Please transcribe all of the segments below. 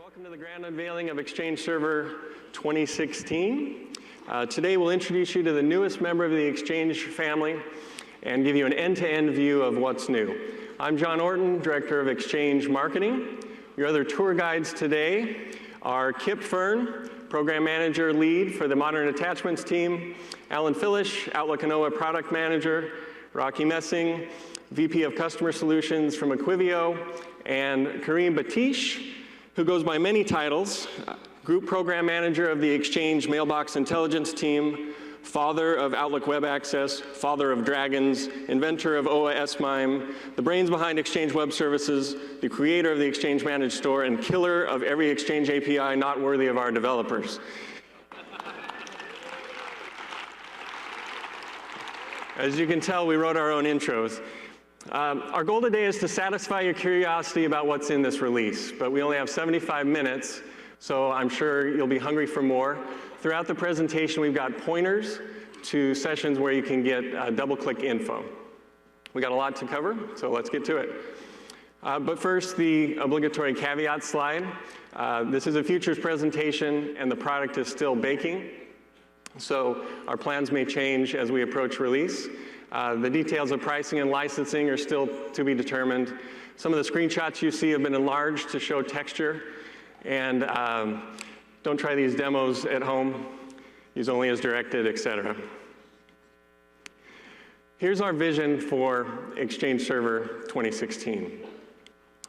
Welcome to the grand unveiling of Exchange Server 2016. Today we'll introduce you to the newest member of the Exchange family and give you an end-to-end view of what's new. I'm John Orton, Director of Exchange Marketing. Your other tour guides today are Kip Fern, Program Manager Lead for the Modern Attachments team, Alan Philish, Outlook and OA Product Manager, Rocky Messing, VP of Customer Solutions from Equivio, and Kareem Batish, who goes by many titles, Group Program Manager of the Exchange Mailbox Intelligence team, father of Outlook Web Access, father of Dragons, inventor of OA S-MIME, the brains behind Exchange Web Services, the creator of the Exchange Managed Store, and killer of every Exchange API not worthy of our developers. As you can tell, we wrote our own intros. Our goal today is to satisfy your curiosity about what's in this release, but we only have 75 minutes, so I'm sure you'll be hungry for more. Throughout the presentation, we've got pointers to sessions where you can get double-click info. We got a lot to cover, so let's get to it. But first, the obligatory caveat slide. This is a futures presentation, and the product is still baking, so our plans may change as we approach release. The details of pricing and licensing are still to be determined. Some of the screenshots you see have been enlarged to show texture, and don't try these demos at home. Use only as directed, etc. Here's our vision for Exchange Server 2016.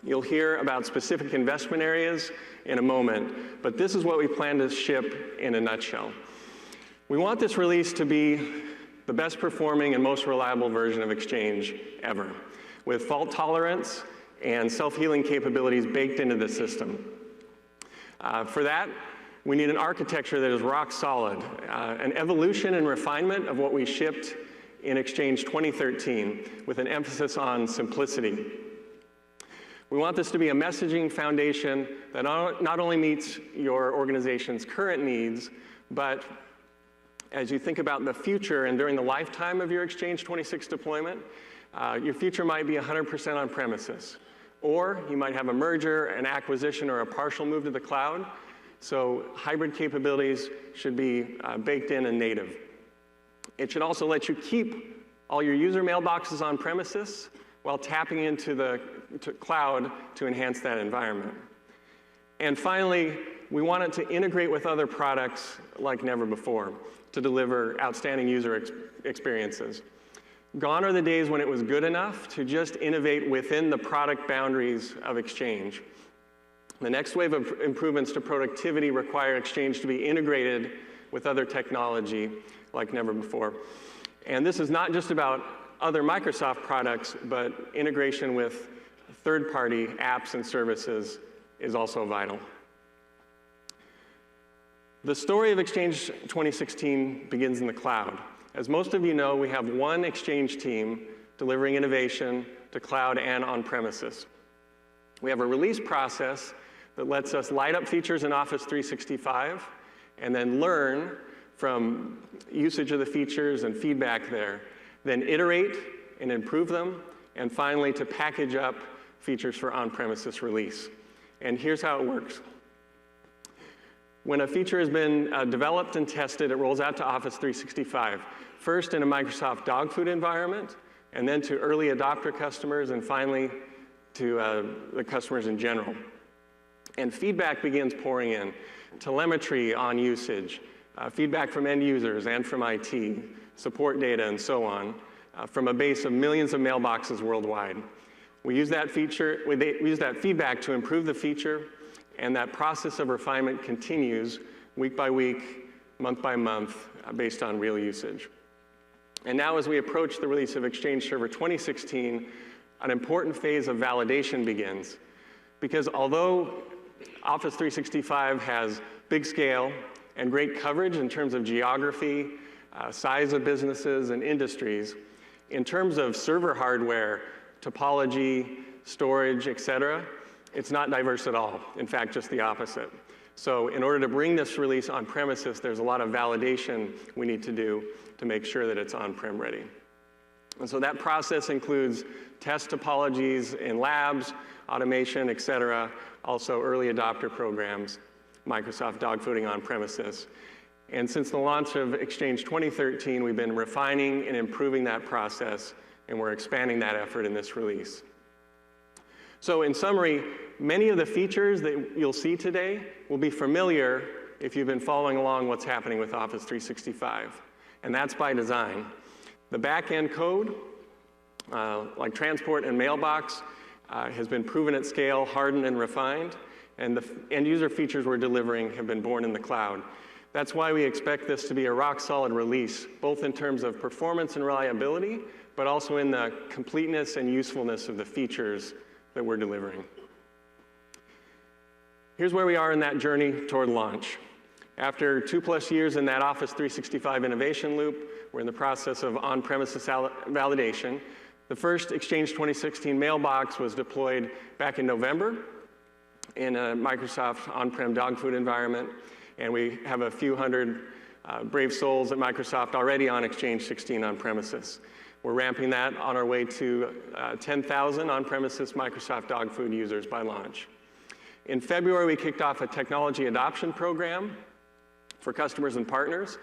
You'll hear about specific investment areas in a moment, but this is what we plan to ship in a nutshell. We want this release to be the best performing and most reliable version of Exchange ever, with fault tolerance and self-healing capabilities baked into the system. For that, we need an architecture that is rock solid, an evolution and refinement of what we shipped in Exchange 2013, with an emphasis on simplicity. We want this to be a messaging foundation that not only meets your organization's current needs, but as you think about the future and during the lifetime of your Exchange 26 deployment, your future might be 100% on premises. Or you might have a merger, an acquisition, or a partial move to the cloud. So hybrid capabilities should be baked in and native. It should also let you keep all your user mailboxes on premises while tapping into the cloud to enhance that environment. And finally, we want it to integrate with other products like never before to deliver outstanding user experiences. Gone are the days when it was good enough to just innovate within the product boundaries of Exchange. The next wave of improvements to productivity require Exchange to be integrated with other technology like never before. And this is not just about other Microsoft products, but integration with third-party apps and services is also vital. The story of Exchange 2016 begins in the cloud. As most of you know, we have one Exchange team delivering innovation to cloud and on-premises. We have a release process that lets us light up features in Office 365 and then learn from usage of the features and feedback there, then iterate and improve them, and finally to package up features for on-premises release. And here's how it works. When a feature has been developed and tested, it rolls out to Office 365, first in a Microsoft dog food environment, and then to early adopter customers, and finally to the customers in general. And feedback begins pouring in. Telemetry on usage, feedback from end users and from IT, support data, and so on, from a base of millions of mailboxes worldwide. We use that feedback to improve the feature, and that process of refinement continues week by week, month by month, based on real usage. And now as we approach the release of Exchange Server 2016, an important phase of validation begins. Because although Office 365 has big scale and great coverage in terms of geography, size of businesses and industries, in terms of server hardware, topology, storage, et cetera, it's not diverse at all. In fact, just the opposite. So in order to bring this release on premises, there's a lot of validation we need to do to make sure that it's on-prem ready. And so that process includes test topologies in labs, automation, et cetera, also early adopter programs, Microsoft dogfooding on premises. And since the launch of Exchange 2013, we've been refining and improving that process, and we're expanding that effort in this release. So in summary, many of the features that you'll see today will be familiar if you've been following along what's happening with Office 365, and that's by design. The back-end code, like transport and mailbox, has been proven at scale, hardened and refined, and the end-user features we're delivering have been born in the cloud. That's why we expect this to be a rock-solid release, both in terms of performance and reliability, but also in the completeness and usefulness of the features that we're delivering. Here's where we are in that journey toward launch. After 2+ years in that Office 365 innovation loop, we're in the process of on-premises validation. The first Exchange 2016 mailbox was deployed back in November in a Microsoft on-prem dog food environment, and we have a few hundred brave souls at Microsoft already on Exchange 16 on-premises. We're ramping that on our way to 10,000 on-premises Microsoft dog food users by launch. In February, we kicked off a technology adoption program for customers and partners.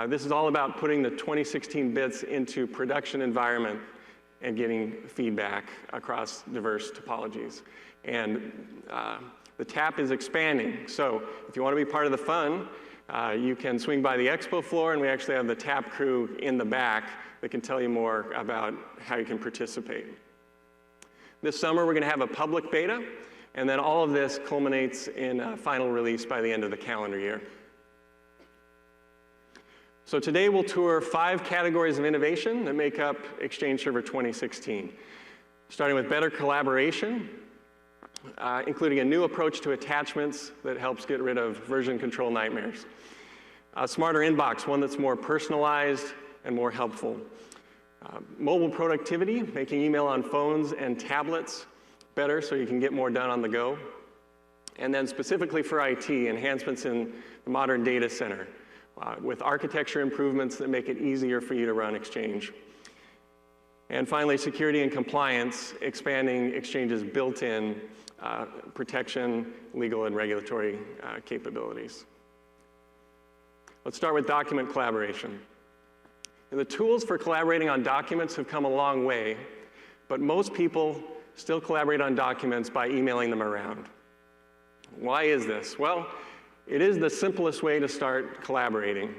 This is all about putting the 2016 bits into production environment and getting feedback across diverse topologies. And the TAP is expanding. So if you want to be part of the fun, you can swing by the expo floor, and we actually have the TAP crew in the back that can tell you more about how you can participate. This summer, we're going to have a public beta, and then all of this culminates in a final release by the end of the calendar year. So today we'll tour 5 categories of innovation that make up Exchange Server 2016, starting with better collaboration, including a new approach to attachments that helps get rid of version control nightmares. A smarter inbox, one that's more personalized and more helpful. Mobile productivity, making email on phones and tablets better so you can get more done on the go. And then specifically for IT, enhancements in the modern data center with architecture improvements that make it easier for you to run Exchange. And finally, security and compliance, expanding Exchange's built-in protection, legal and regulatory capabilities. Let's start with document collaboration. And the tools for collaborating on documents have come a long way, but most people still collaborate on documents by emailing them around. Why is this? Well, it is the simplest way to start collaborating.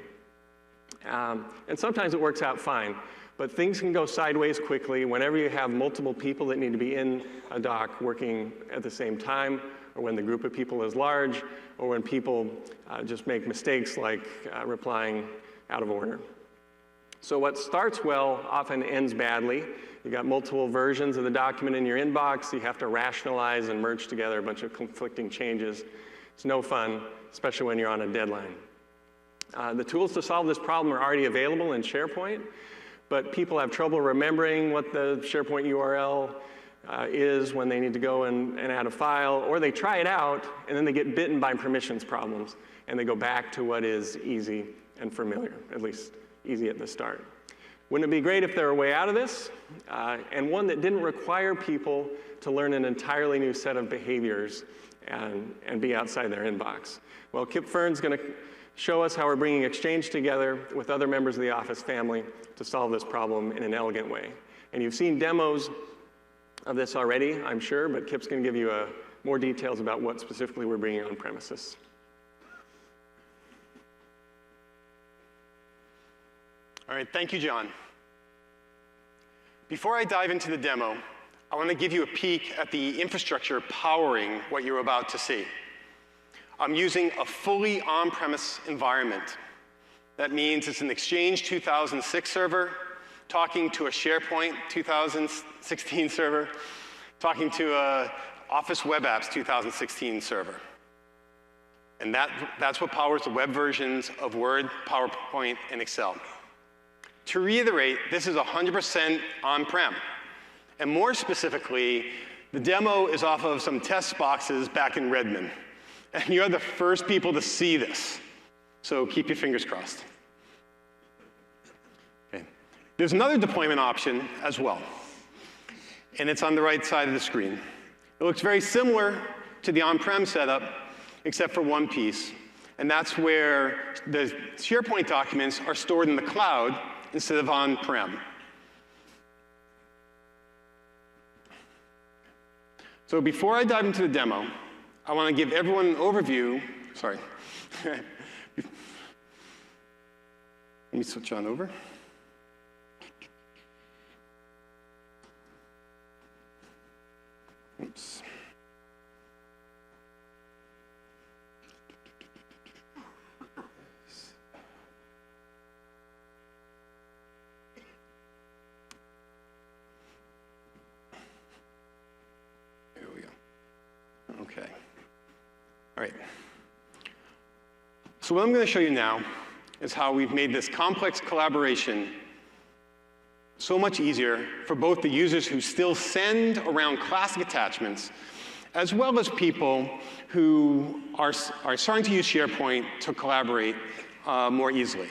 And sometimes it works out fine, but things can go sideways quickly whenever you have multiple people that need to be in a doc working at the same time, or when the group of people is large, or when people just make mistakes like replying out of order. So what starts well often ends badly. You've got multiple versions of the document in your inbox. You have to rationalize and merge together a bunch of conflicting changes. It's no fun, especially when you're on a deadline. The tools to solve this problem are already available in SharePoint, but people have trouble remembering what the SharePoint URL is when they need to go and add a file, or they try it out and then they get bitten by permissions problems and they go back to what is easy and familiar, at least easy at the start. Wouldn't it be great if there were a way out of this, and one that didn't require people to learn an entirely new set of behaviors and be outside their inbox? Well, Kip Fern's going to show us how we're bringing Exchange together with other members of the Office family to solve this problem in an elegant way. And you've seen demos of this already, I'm sure, but Kip's going to give you more details about what specifically we're bringing on premises. All right, thank you, John. Before I dive into the demo, I want to give you a peek at the infrastructure powering what you're about to see. I'm using a fully on-premise environment. That means it's an Exchange 2006 server, talking to a SharePoint 2016 server, talking to a Office Web Apps 2016 server. And that's what powers the web versions of Word, PowerPoint, and Excel. To reiterate, this is 100% on-prem. And more specifically, the demo is off of some test boxes back in Redmond. And you're the first people to see this. So keep your fingers crossed. Okay. There's another deployment option as well, and it's on the right side of the screen. It looks very similar to the on-prem setup, except for one piece, and that's where the SharePoint documents are stored in the cloud instead of on-prem. So before I dive into the demo, I want to give everyone an overview. Sorry. Let me switch on over. Oops. There we go. Okay. All right. So what I'm going to show you now is how we've made this complex collaboration so much easier for both the users who still send around classic attachments, as well as people who are starting to use SharePoint to collaborate more easily.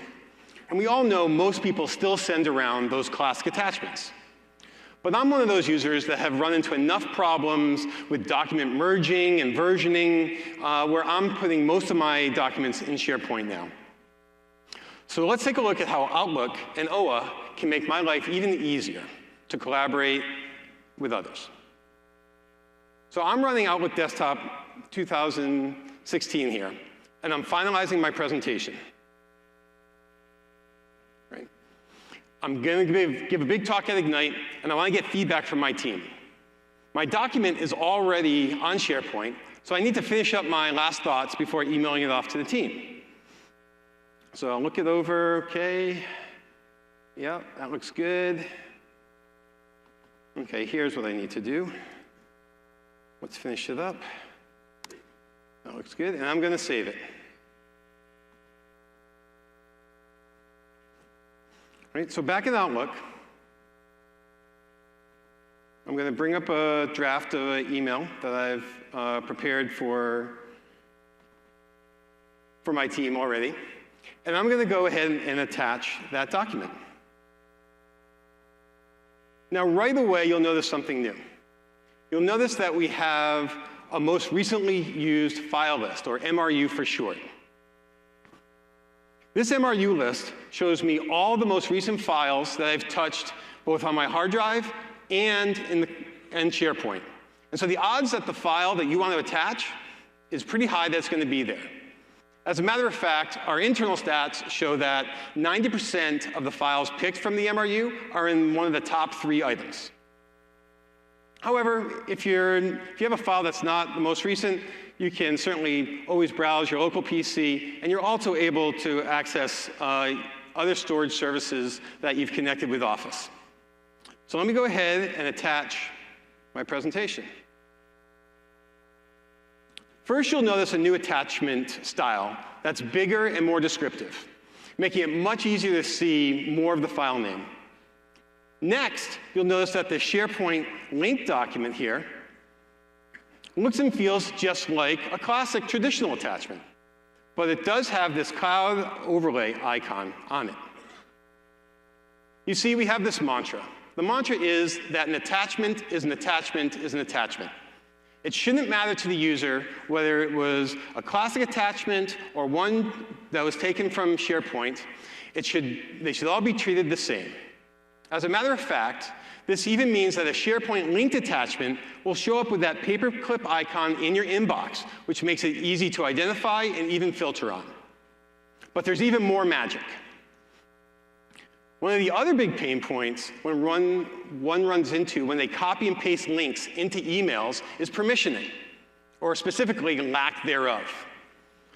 And we all know most people still send around those classic attachments. But I'm one of those users that have run into enough problems with document merging and versioning where I'm putting most of my documents in SharePoint now. So let's take a look at how Outlook and OA can make my life even easier to collaborate with others. So I'm running Outlook Desktop 2016 here, and I'm finalizing my presentation. Right? I'm going to give a big talk at Ignite, and I want to get feedback from my team. My document is already on SharePoint, so I need to finish up my last thoughts before emailing it off to the team. So I'll look it over, okay. Yep, that looks good. Okay, here's what I need to do. Let's finish it up. That looks good, and I'm going to save it. All right, so back in Outlook, I'm going to bring up a draft of an email that I've prepared for my team already. And I'm going to go ahead and attach that document. Now, right away, you'll notice something new. You'll notice that we have a most recently used file list, or MRU for short. This MRU list shows me all the most recent files that I've touched both on my hard drive and in SharePoint. And so the odds that the file that you want to attach is pretty high that it's going to be there. As a matter of fact, our internal stats show that 90% of the files picked from the MRU are in one of the top 3 items. However, if you have a file that's not the most recent, you can certainly always browse your local PC, and you're also able to access other storage services that you've connected with Office. So let me go ahead and attach my presentation. First, you'll notice a new attachment style that's bigger and more descriptive, making it much easier to see more of the file name. Next, you'll notice that the SharePoint link document here looks and feels just like a classic traditional attachment, but it does have this cloud overlay icon on it. You see, we have this mantra. The mantra is that an attachment is an attachment is an attachment. It shouldn't matter to the user whether it was a classic attachment or one that was taken from SharePoint. They should all be treated the same. As a matter of fact, this even means that a SharePoint linked attachment will show up with that paperclip icon in your inbox, which makes it easy to identify and even filter on. But there's even more magic. One of the other big pain points one runs into when they copy and paste links into emails is permissioning, or specifically lack thereof.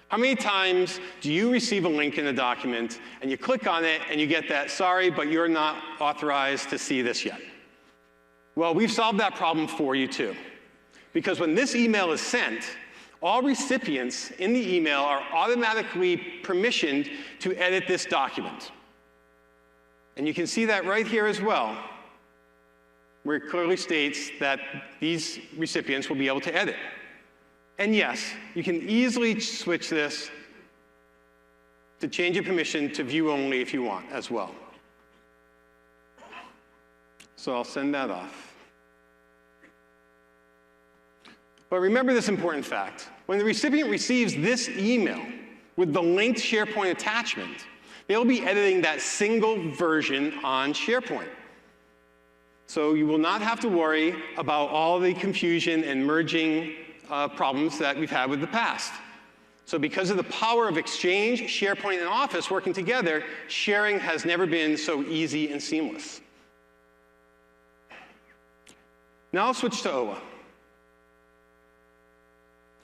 How many times do you receive a link in a document and you click on it and you get that, sorry, but you're not authorized to see this yet? Well, we've solved that problem for you too. Because when this email is sent, all recipients in the email are automatically permissioned to edit this document. And you can see that right here as well, where it clearly states that these recipients will be able to edit. And yes, you can easily switch this to change your permission to view only if you want as well. So I'll send that off. But remember this important fact. When the recipient receives this email with the linked SharePoint attachment, they'll be editing that single version on SharePoint. So you will not have to worry about all the confusion and merging problems that we've had with the past. So because of the power of Exchange, SharePoint, and Office working together, sharing has never been so easy and seamless. Now I'll switch to OWA.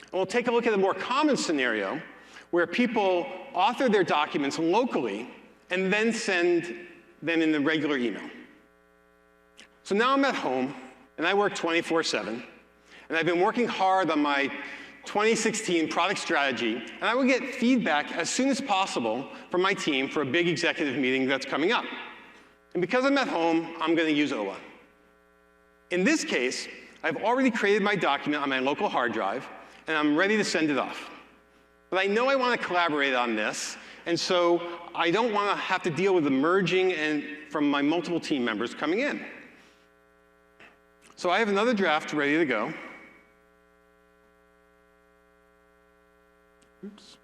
And we'll take a look at a more common scenario where people author their documents locally and then send them in the regular email. So now I'm at home, and I work 24/7, and I've been working hard on my 2016 product strategy, and I will get feedback as soon as possible from my team for a big executive meeting that's coming up. And because I'm at home, I'm going to use OWA. In this case, I've already created my document on my local hard drive, and I'm ready to send it off. But I know I want to collaborate on this, and so I don't want to have to deal with the merging from my multiple team members coming in. So I have another draft ready to go. Oops.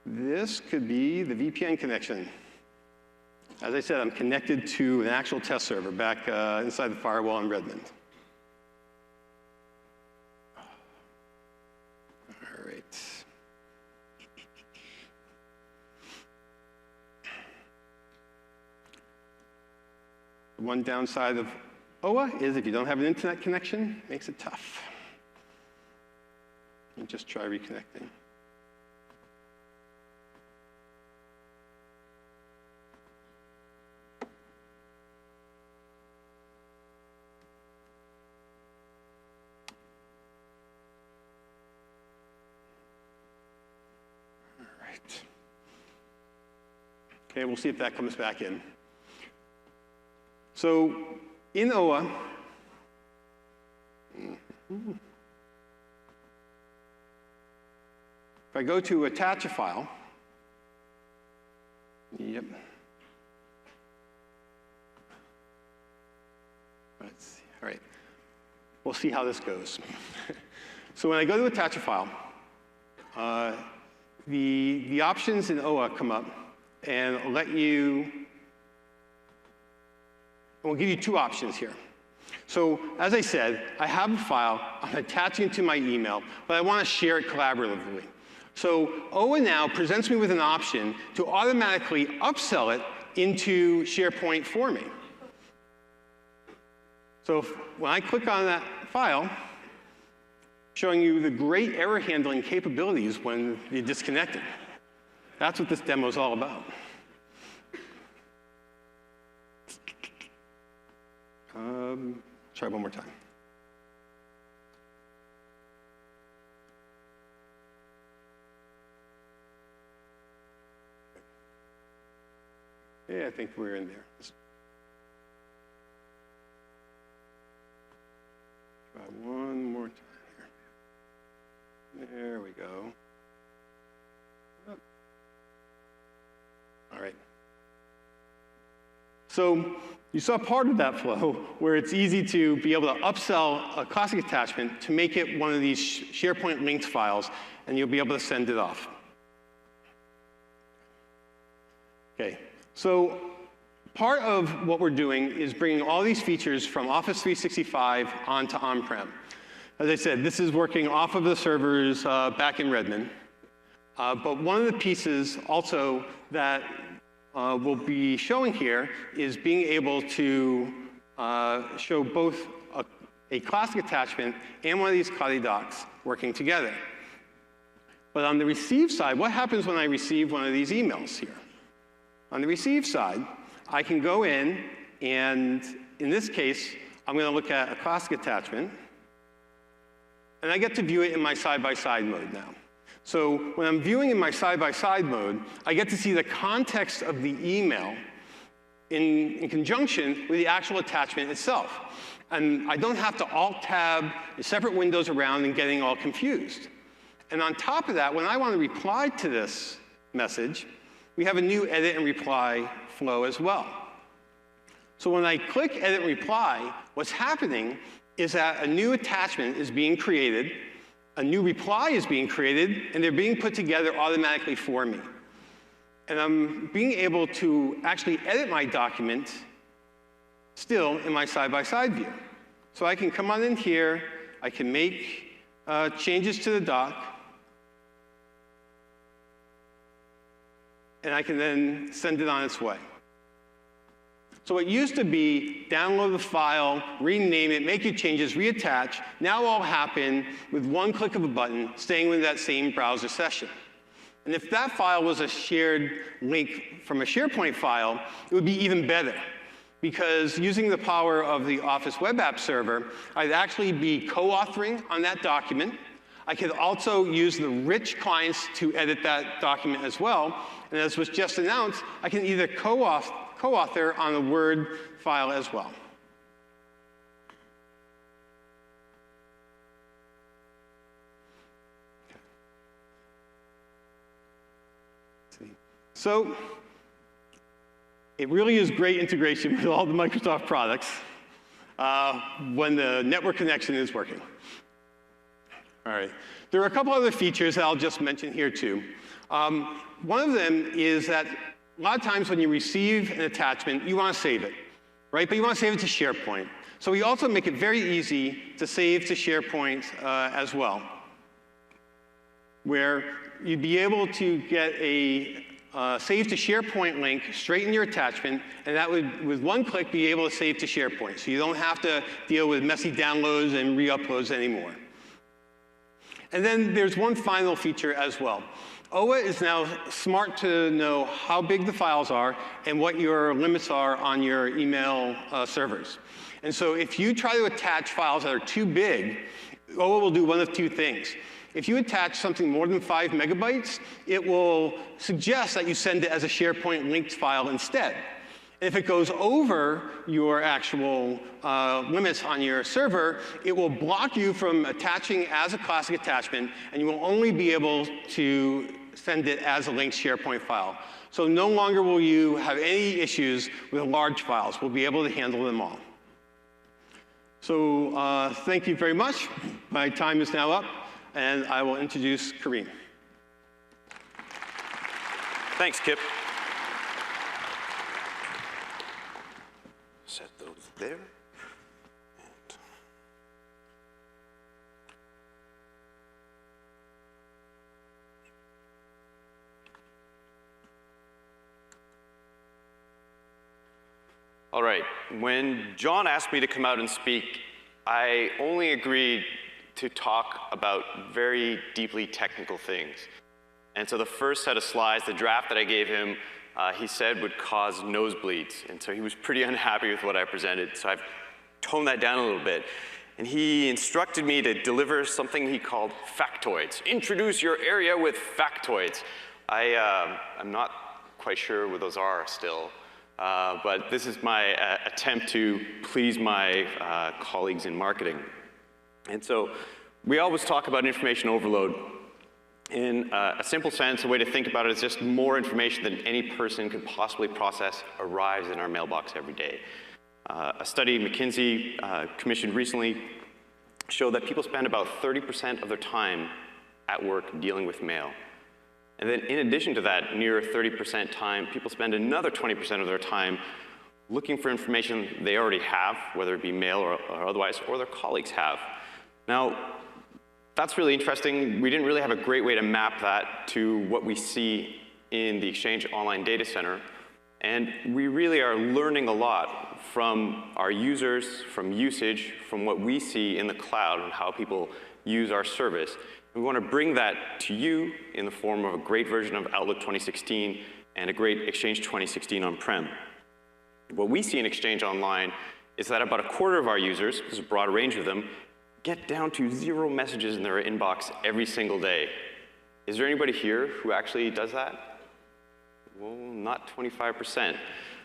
This could be the VPN connection. As I said, I'm connected to an actual test server back inside the firewall in Redmond. All right. The one downside of OWA is if you don't have an internet connection, it makes it tough. You just try reconnecting. All right. Okay, we'll see if that comes back in. So in OWA, if I go to attach a file, yep. Let's see, all right. We'll see how this goes. So when I go to attach a file, the options in OWA come up and let you. We'll give you two options here. So as I said, I have a file, I'm attaching it to my email, but I want to share it collaboratively. So OWA now presents me with an option to automatically upsell it into SharePoint for me. So when I click on that file, showing you the great error handling capabilities when you're disconnected. That's what this demo is all about. Try one more time. Yeah, I think we're in there. Let's try one more time here. There we go. All right. So you saw part of that flow where it's easy to be able to upsell a Classic attachment to make it one of these SharePoint linked files, and you'll be able to send it off. Okay, so part of what we're doing is bringing all these features from Office 365 onto on-prem. As I said, this is working off of the servers back in Redmond. But one of the pieces also that we'll be showing here is being able to show both a Classic attachment and one of these Kali docs working together. But on the receive side, what happens when I receive one of these emails here? On the receive side, I can go in, and in this case, I'm going to look at a Classic attachment, and I get to view it in my side-by-side mode now. So when I'm viewing in my side-by-side mode, I get to see the context of the email in conjunction with the actual attachment itself. And I don't have to Alt-tab the separate windows around and getting all confused. And on top of that, when I want to reply to this message, we have a new edit and reply flow as well. So when I click edit and reply, what's happening is that a new attachment is being created, a new reply is being created, and they're being put together automatically for me. And I'm being able to actually edit my document still in my side-by-side view. So I can come on in here, I can make changes to the doc, and I can then send it on its way. So it used to be download the file, rename it, make your changes, reattach. Now all happen with one click of a button, staying with that same browser session. And if that file was a shared link from a SharePoint file, it would be even better. Because using the power of the Office Web App Server, I'd actually be co-authoring on that document. I could also use the rich clients to edit that document as well. And as was just announced, I can either co-author on a Word file as well. Okay. So it really is great integration with all the Microsoft products when the network connection is working. All right. There are a couple other features that I'll just mention here too. One of them is that a lot of times when you receive an attachment, you want to save it, right? But you want to save it to SharePoint. So we also make it very easy to save to SharePoint as well, where you'd be able to get a save to SharePoint link straight in your attachment, and that would, with one click, be able to save to SharePoint. So you don't have to deal with messy downloads and re-uploads anymore. And then there's one final feature as well. OWA is now smart to know how big the files are and what your limits are on your email servers. And so if you try to attach files that are too big, OWA will do one of two things. If you attach something more than 5 megabytes, it will suggest that you send it as a SharePoint linked file instead. And if it goes over your actual limits on your server, it will block you from attaching as a classic attachment, and you will only be able to send it as a linked SharePoint file. So no longer will you have any issues with large files. We'll be able to handle them all. So thank you very much. My time is now up, and I will introduce Kareem. Thanks, Kip. Set those there. All right, when John asked me to come out and speak, I only agreed to talk about very deeply technical things. And so the first set of slides, the draft that I gave him, he said would cause nosebleeds. And so he was pretty unhappy with what I presented. So I've toned that down a little bit. And he instructed me to deliver something he called factoids. Introduce your area with factoids. I'm not quite sure what those are still. But this is my attempt to please my colleagues in marketing. And so we always talk about information overload. In a simple sense, a way to think about it is just more information than any person could possibly process arrives in our mailbox every day. A study McKinsey commissioned recently showed that people spend about 30% of their time at work dealing with mail. And then in addition to that, near 30% time, people spend another 20% of their time looking for information they already have, whether it be mail or otherwise, or their colleagues have. Now, that's really interesting. We didn't really have a great way to map that to what we see in the Exchange Online Data Center. And we really are learning a lot from our users, from usage, from what we see in the cloud and how people use our service. We want to bring that to you in the form of a great version of Outlook 2016 and a great Exchange 2016 on-prem. What we see in Exchange Online is that about a quarter of our users, there's a broad range of them, get down to 0 messages in their inbox every single day. Is there anybody here who actually does that? Well, not 25%.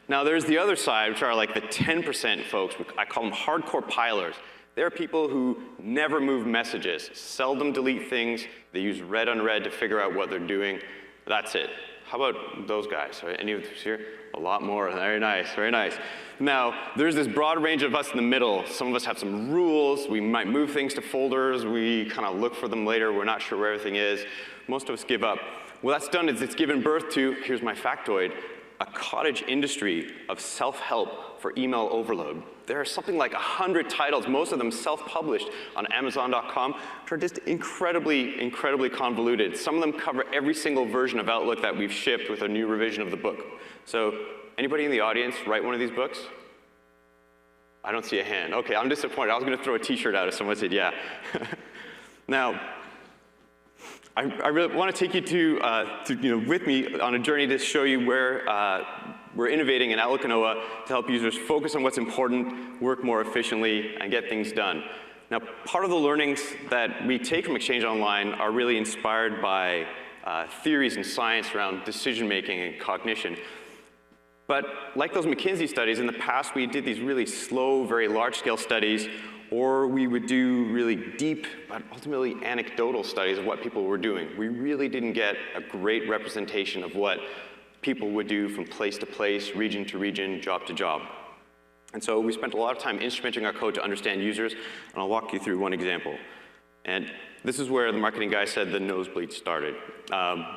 Now there's the other side, which are like the 10% folks. I call them hardcore pilers. They're people who never move messages, seldom delete things. They use read unread to figure out what they're doing. That's it. How about those guys? Are any of us here? A lot more. Very nice, very nice. Now, there's this broad range of us in the middle. Some of us have some rules. We might move things to folders. We kind of look for them later. We're not sure where everything is. Most of us give up. What that's done is it's given birth to, here's my factoid, a cottage industry of self-help for email overload. There are something like 100 titles, most of them self-published on Amazon.com, which are just incredibly, incredibly convoluted. Some of them cover every single version of Outlook that we've shipped with a new revision of the book. So anybody in the audience write one of these books? I don't see a hand. Okay, I'm disappointed. I was going to throw a t-shirt out if someone said yeah. Now, I really want to take you with me on a journey to show you where we're innovating in Outlook and OA to help users focus on what's important, work more efficiently, and get things done. Now, part of the learnings that we take from Exchange Online are really inspired by theories and science around decision-making and cognition. But like those McKinsey studies, in the past we did these really slow, very large-scale studies, or we would do really deep, but ultimately anecdotal studies of what people were doing. We really didn't get a great representation of what people would do from place to place, region to region, job to job. And so we spent a lot of time instrumenting our code to understand users, and I'll walk you through one example. And this is where the marketing guy said the nosebleed started. Now,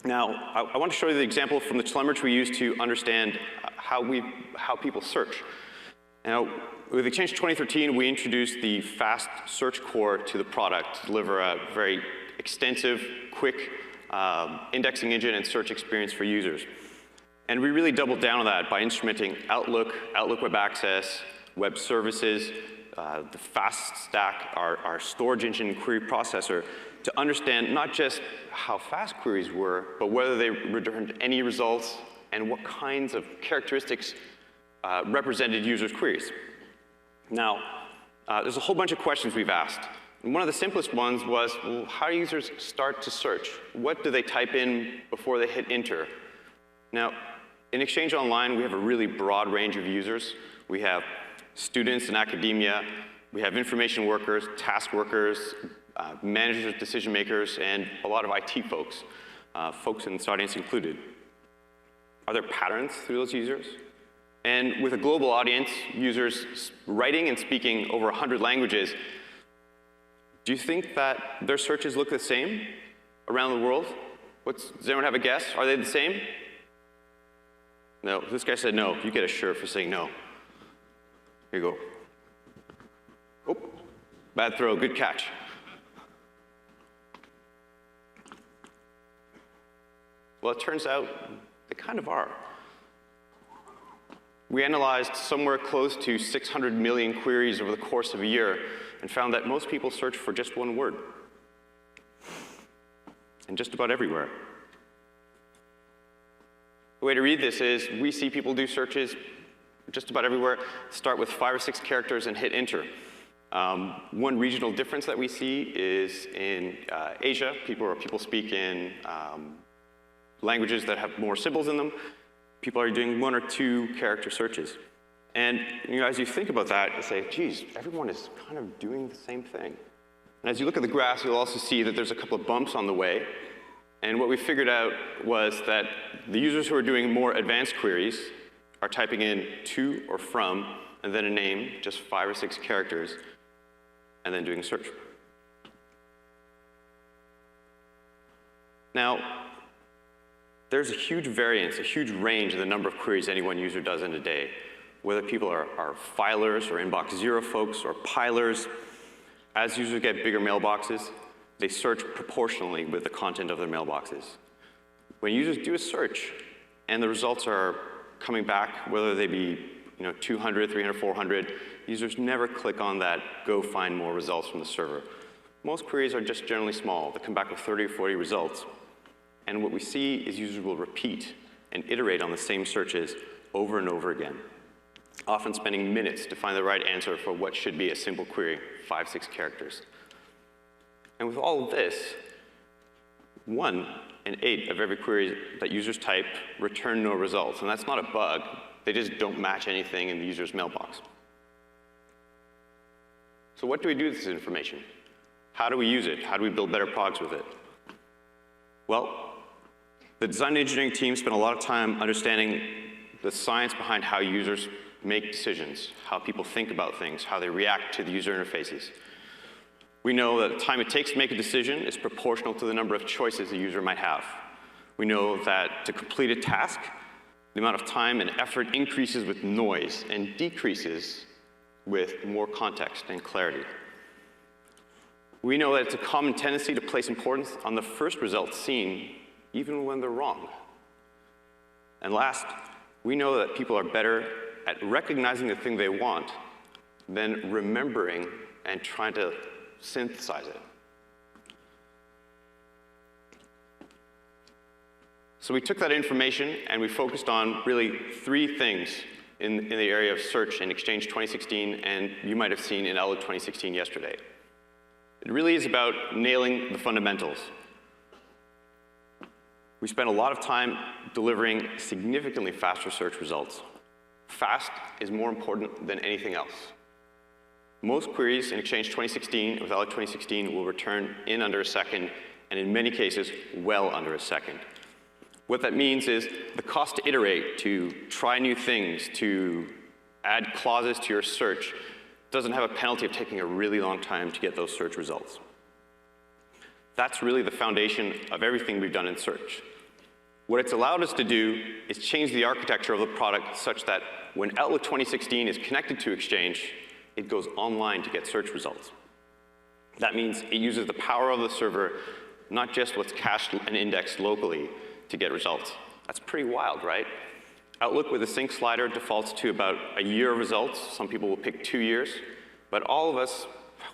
I want to show you the example from the telemetry we use to understand how people search. Now, with Exchange 2013, we introduced the fast search core to the product to deliver a very extensive, quick indexing engine and search experience for users. And we really doubled down on that by instrumenting Outlook, Outlook Web Access, web services, the fast stack, our storage engine and query processor, to understand not just how fast queries were, but whether they returned any results and what kinds of characteristics represented users' queries. Now, there's a whole bunch of questions we've asked. And one of the simplest ones was, well, how do users start to search? What do they type in before they hit enter? Now, in Exchange Online, we have a really broad range of users. We have students in academia, we have information workers, task workers, managers, decision makers, and a lot of IT folks, folks in this audience included. Are there patterns through those users? And with a global audience, users writing and speaking over 100 languages, do you think that their searches look the same around the world? Does anyone have a guess? Are they the same? No, this guy said no. You get a shirt for saying no. Here you go. Oh, bad throw, good catch. Well, it turns out they kind of are. We analyzed somewhere close to 600 million queries over the course of a year and found that most people search for just one word. And just about everywhere. The way to read this is we see people do searches just about everywhere, start with 5 or 6 characters and hit enter. One regional difference that we see is in Asia, people speak in languages that have more symbols in them. People are doing 1 or 2 character searches. And as you think about that, you say, geez, everyone is kind of doing the same thing. And as you look at the graphs, you'll also see that there's a couple of bumps on the way. And what we figured out was that the users who are doing more advanced queries are typing in to or from, and then a name, just 5 or 6 characters, and then doing a search. Now, there's a huge variance, a huge range in the number of queries any one user does in a day. Whether people are filers or inbox zero folks or pilers, as users get bigger mailboxes, they search proportionally with the content of their mailboxes. When users do a search and the results are coming back, whether they be 200, 300, 400, users never click on that go find more results from the server. Most queries are just generally small. They come back with 30 or 40 results. And what we see is users will repeat and iterate on the same searches over and over again, often spending minutes to find the right answer for what should be a simple query, 5, 6 characters. And with all of this, 1 in 8 of every query that users type return no results. And that's not a bug. They just don't match anything in the user's mailbox. So what do we do with this information? How do we use it? How do we build better products with it? Well, The design engineering team spent a lot of time understanding the science behind how users make decisions, how people think about things, how they react to the user interfaces. We know that the time it takes to make a decision is proportional to the number of choices a user might have. We know that to complete a task, the amount of time and effort increases with noise and decreases with more context and clarity. We know that it's a common tendency to place importance on the first results seen, even when they're wrong. And last, we know that people are better at recognizing the thing they want than remembering and trying to synthesize it. So we took that information and we focused on really 3 things in the area of search in Exchange 2016, and you might have seen in Outlook 2016 yesterday. It really is about nailing the fundamentals. We spent a lot of time delivering significantly faster search results. Fast is more important than anything else. Most queries in Exchange 2016 with Outlook 2016 will return in under a second, and in many cases, well under a second. What that means is the cost to iterate, to try new things, to add clauses to your search doesn't have a penalty of taking a really long time to get those search results. That's really the foundation of everything we've done in search. What it's allowed us to do is change the architecture of the product such that when Outlook 2016 is connected to Exchange, it goes online to get search results. That means it uses the power of the server, not just what's cached and indexed locally, to get results. That's pretty wild, right? Outlook with a sync slider defaults to about a year of results. Some people will pick 2 years, but all of us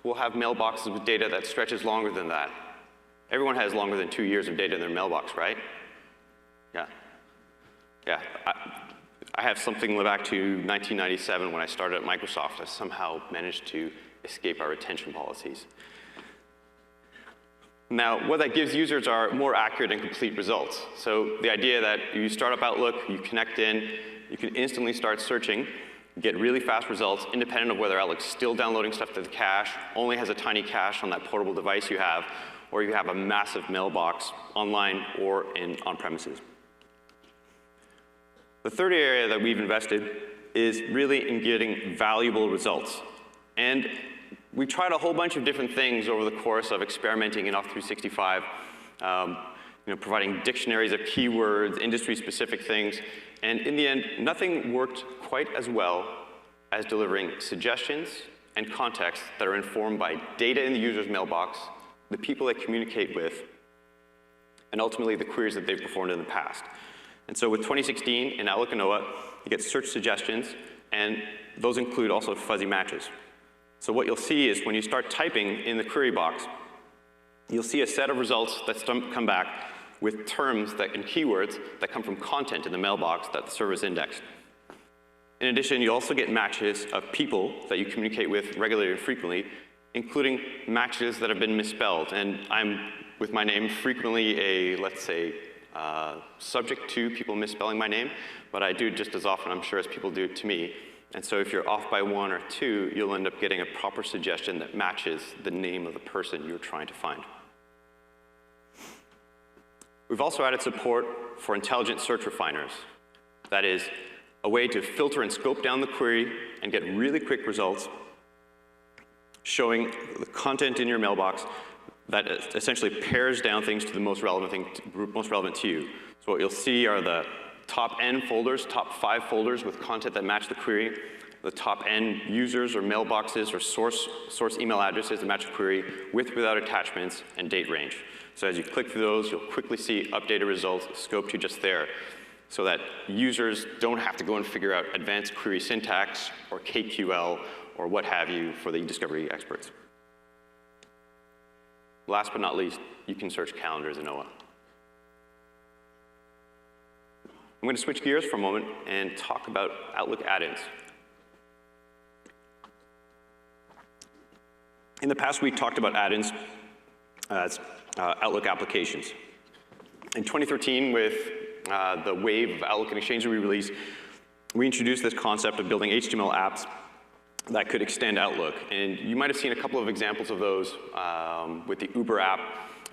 will have mailboxes with data that stretches longer than that. Everyone has longer than 2 years of data in their mailbox, right? Yeah. Yeah. I have something back to 1997 when I started at Microsoft. I somehow managed to escape our retention policies. Now, what that gives users are more accurate and complete results. So the idea that you start up Outlook, you connect in, you can instantly start searching, get really fast results independent of whether Outlook's still downloading stuff to the cache, only has a tiny cache on that portable device you have, or you have a massive mailbox online or on-premises. The third area that we've invested is really in getting valuable results. And we tried a whole bunch of different things over the course of experimenting in Office 365, providing dictionaries of keywords, industry-specific things, and in the end, nothing worked quite as well as delivering suggestions and context that are informed by data in the user's mailbox, the people they communicate with, and ultimately the queries that they've performed in the past. And so with 2016 in Outlook Anoa, you get search suggestions, and those include also fuzzy matches. So what you'll see is when you start typing in the query box, you'll see a set of results that come back with terms and keywords that come from content in the mailbox that the server's indexed. In addition, you also get matches of people that you communicate with regularly and frequently, including matches that have been misspelled. And I'm, with my name, frequently a, let's say, subject to people misspelling my name, but I do just as often, I'm sure, as people do to me. And so if you're off by 1 or 2, you'll end up getting a proper suggestion that matches the name of the person you're trying to find. We've also added support for intelligent search refiners. That is, a way to filter and scope down the query and get really quick results, showing the content in your mailbox that essentially pares down things to the most relevant to you. So what you'll see are the top N folders, top 5 folders with content that match the query, the top N users or mailboxes or source email addresses that match the query with, without attachments, and date range. So as you click through those, you'll quickly see updated results scoped to just there, so that users don't have to go and figure out advanced query syntax or KQL or what have you for the discovery experts. Last but not least, you can search calendars in Anoa. I'm going to switch gears for a moment and talk about Outlook add-ins. In the past, we talked about add-ins as Outlook applications. In 2013, with the wave of Outlook and Exchange we released, we introduced this concept of building HTML apps that could extend Outlook. And you might have seen a couple of examples of those with the Uber app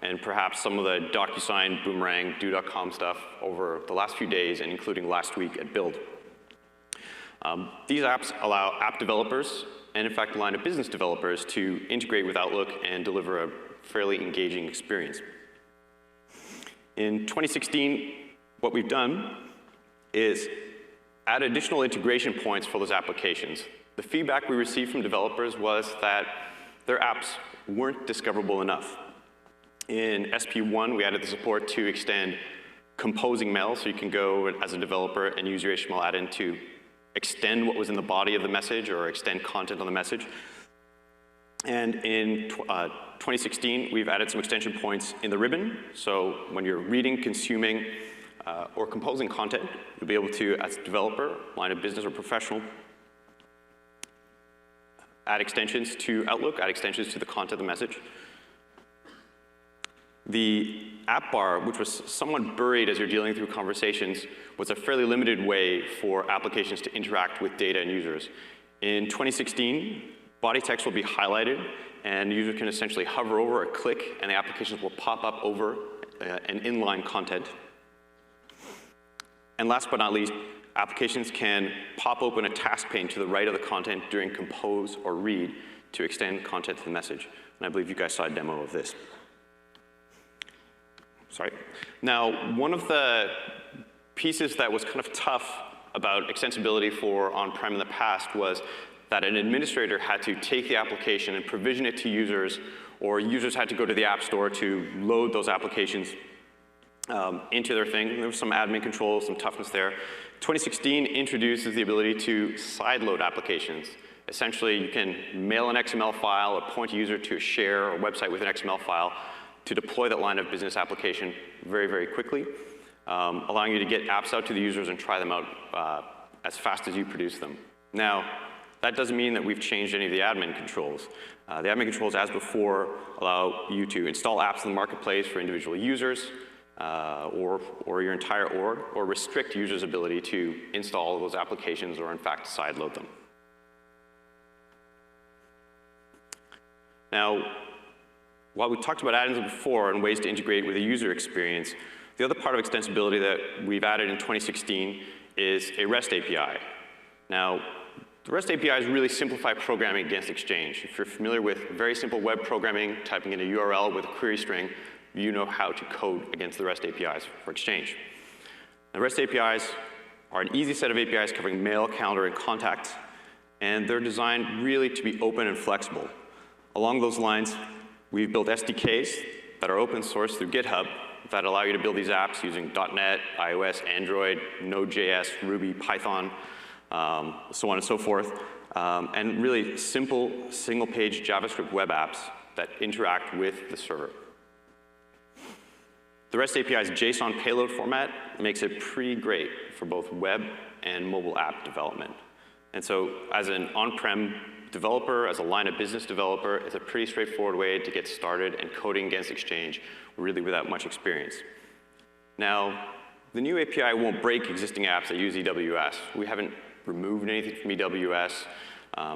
and perhaps some of the DocuSign, Boomerang, Do.com stuff over the last few days and including last week at Build. These apps allow app developers and in fact line of business developers to integrate with Outlook and deliver a fairly engaging experience. In 2016, what we've done is add additional integration points for those applications. The feedback we received from developers was that their apps weren't discoverable enough. In SP1, we added the support to extend composing mail, so you can go as a developer and use your HTML add-in to extend what was in the body of the message or extend content on the message. And in 2016, we've added some extension points in the ribbon. So when you're reading, consuming, or composing content, you'll be able to, as a developer, line of business or professional, add extensions to Outlook, add extensions to the content of the message. The app bar, which was somewhat buried as you're dealing through conversations, was a fairly limited way for applications to interact with data and users. In 2016, body text will be highlighted, and the user can essentially hover over or click, and the applications will pop up over an inline content. And last but not least, applications can pop open a task pane to the right of the content during compose or read to extend content to the message. And I believe you guys saw a demo of this. Sorry. Now, one of the pieces that was kind of tough about extensibility for on-prem in the past was that an administrator had to take the application and provision it to users, or users had to go to the App Store to load those applications into their thing. There was some admin control, some toughness there. 2016 introduces the ability to sideload applications. Essentially, you can mail an XML file or point a user to a share or website with an XML file to deploy that line of business application very, very quickly, allowing you to get apps out to the users and try them out as fast as you produce them. Now, that doesn't mean that we've changed any of the admin controls. The admin controls, as before, allow you to install apps in the marketplace for individual users or your entire org, or restrict users' ability to install those applications or, in fact, sideload them. Now, while we talked about add-ins before and ways to integrate with a user experience, the other part of extensibility that we've added in 2016 is a REST API. Now, the REST APIs really simplify programming against Exchange. If you're familiar with very simple web programming, typing in a URL with a query string, you know how to code against the REST APIs for Exchange. The REST APIs are an easy set of APIs covering mail, calendar, and contacts, and they're designed really to be open and flexible. Along those lines, we've built SDKs that are open source through GitHub that allow you to build these apps using .NET, iOS, Android, Node.js, Ruby, Python, so on and so forth, and really simple single-page JavaScript web apps that interact with the server. The REST API's JSON payload format makes it pretty great for both web and mobile app development. And so as an on-prem developer, as a line of business developer, it's a pretty straightforward way to get started and coding against Exchange really without much experience. Now, the new API won't break existing apps that use EWS. We haven't removed anything from EWS,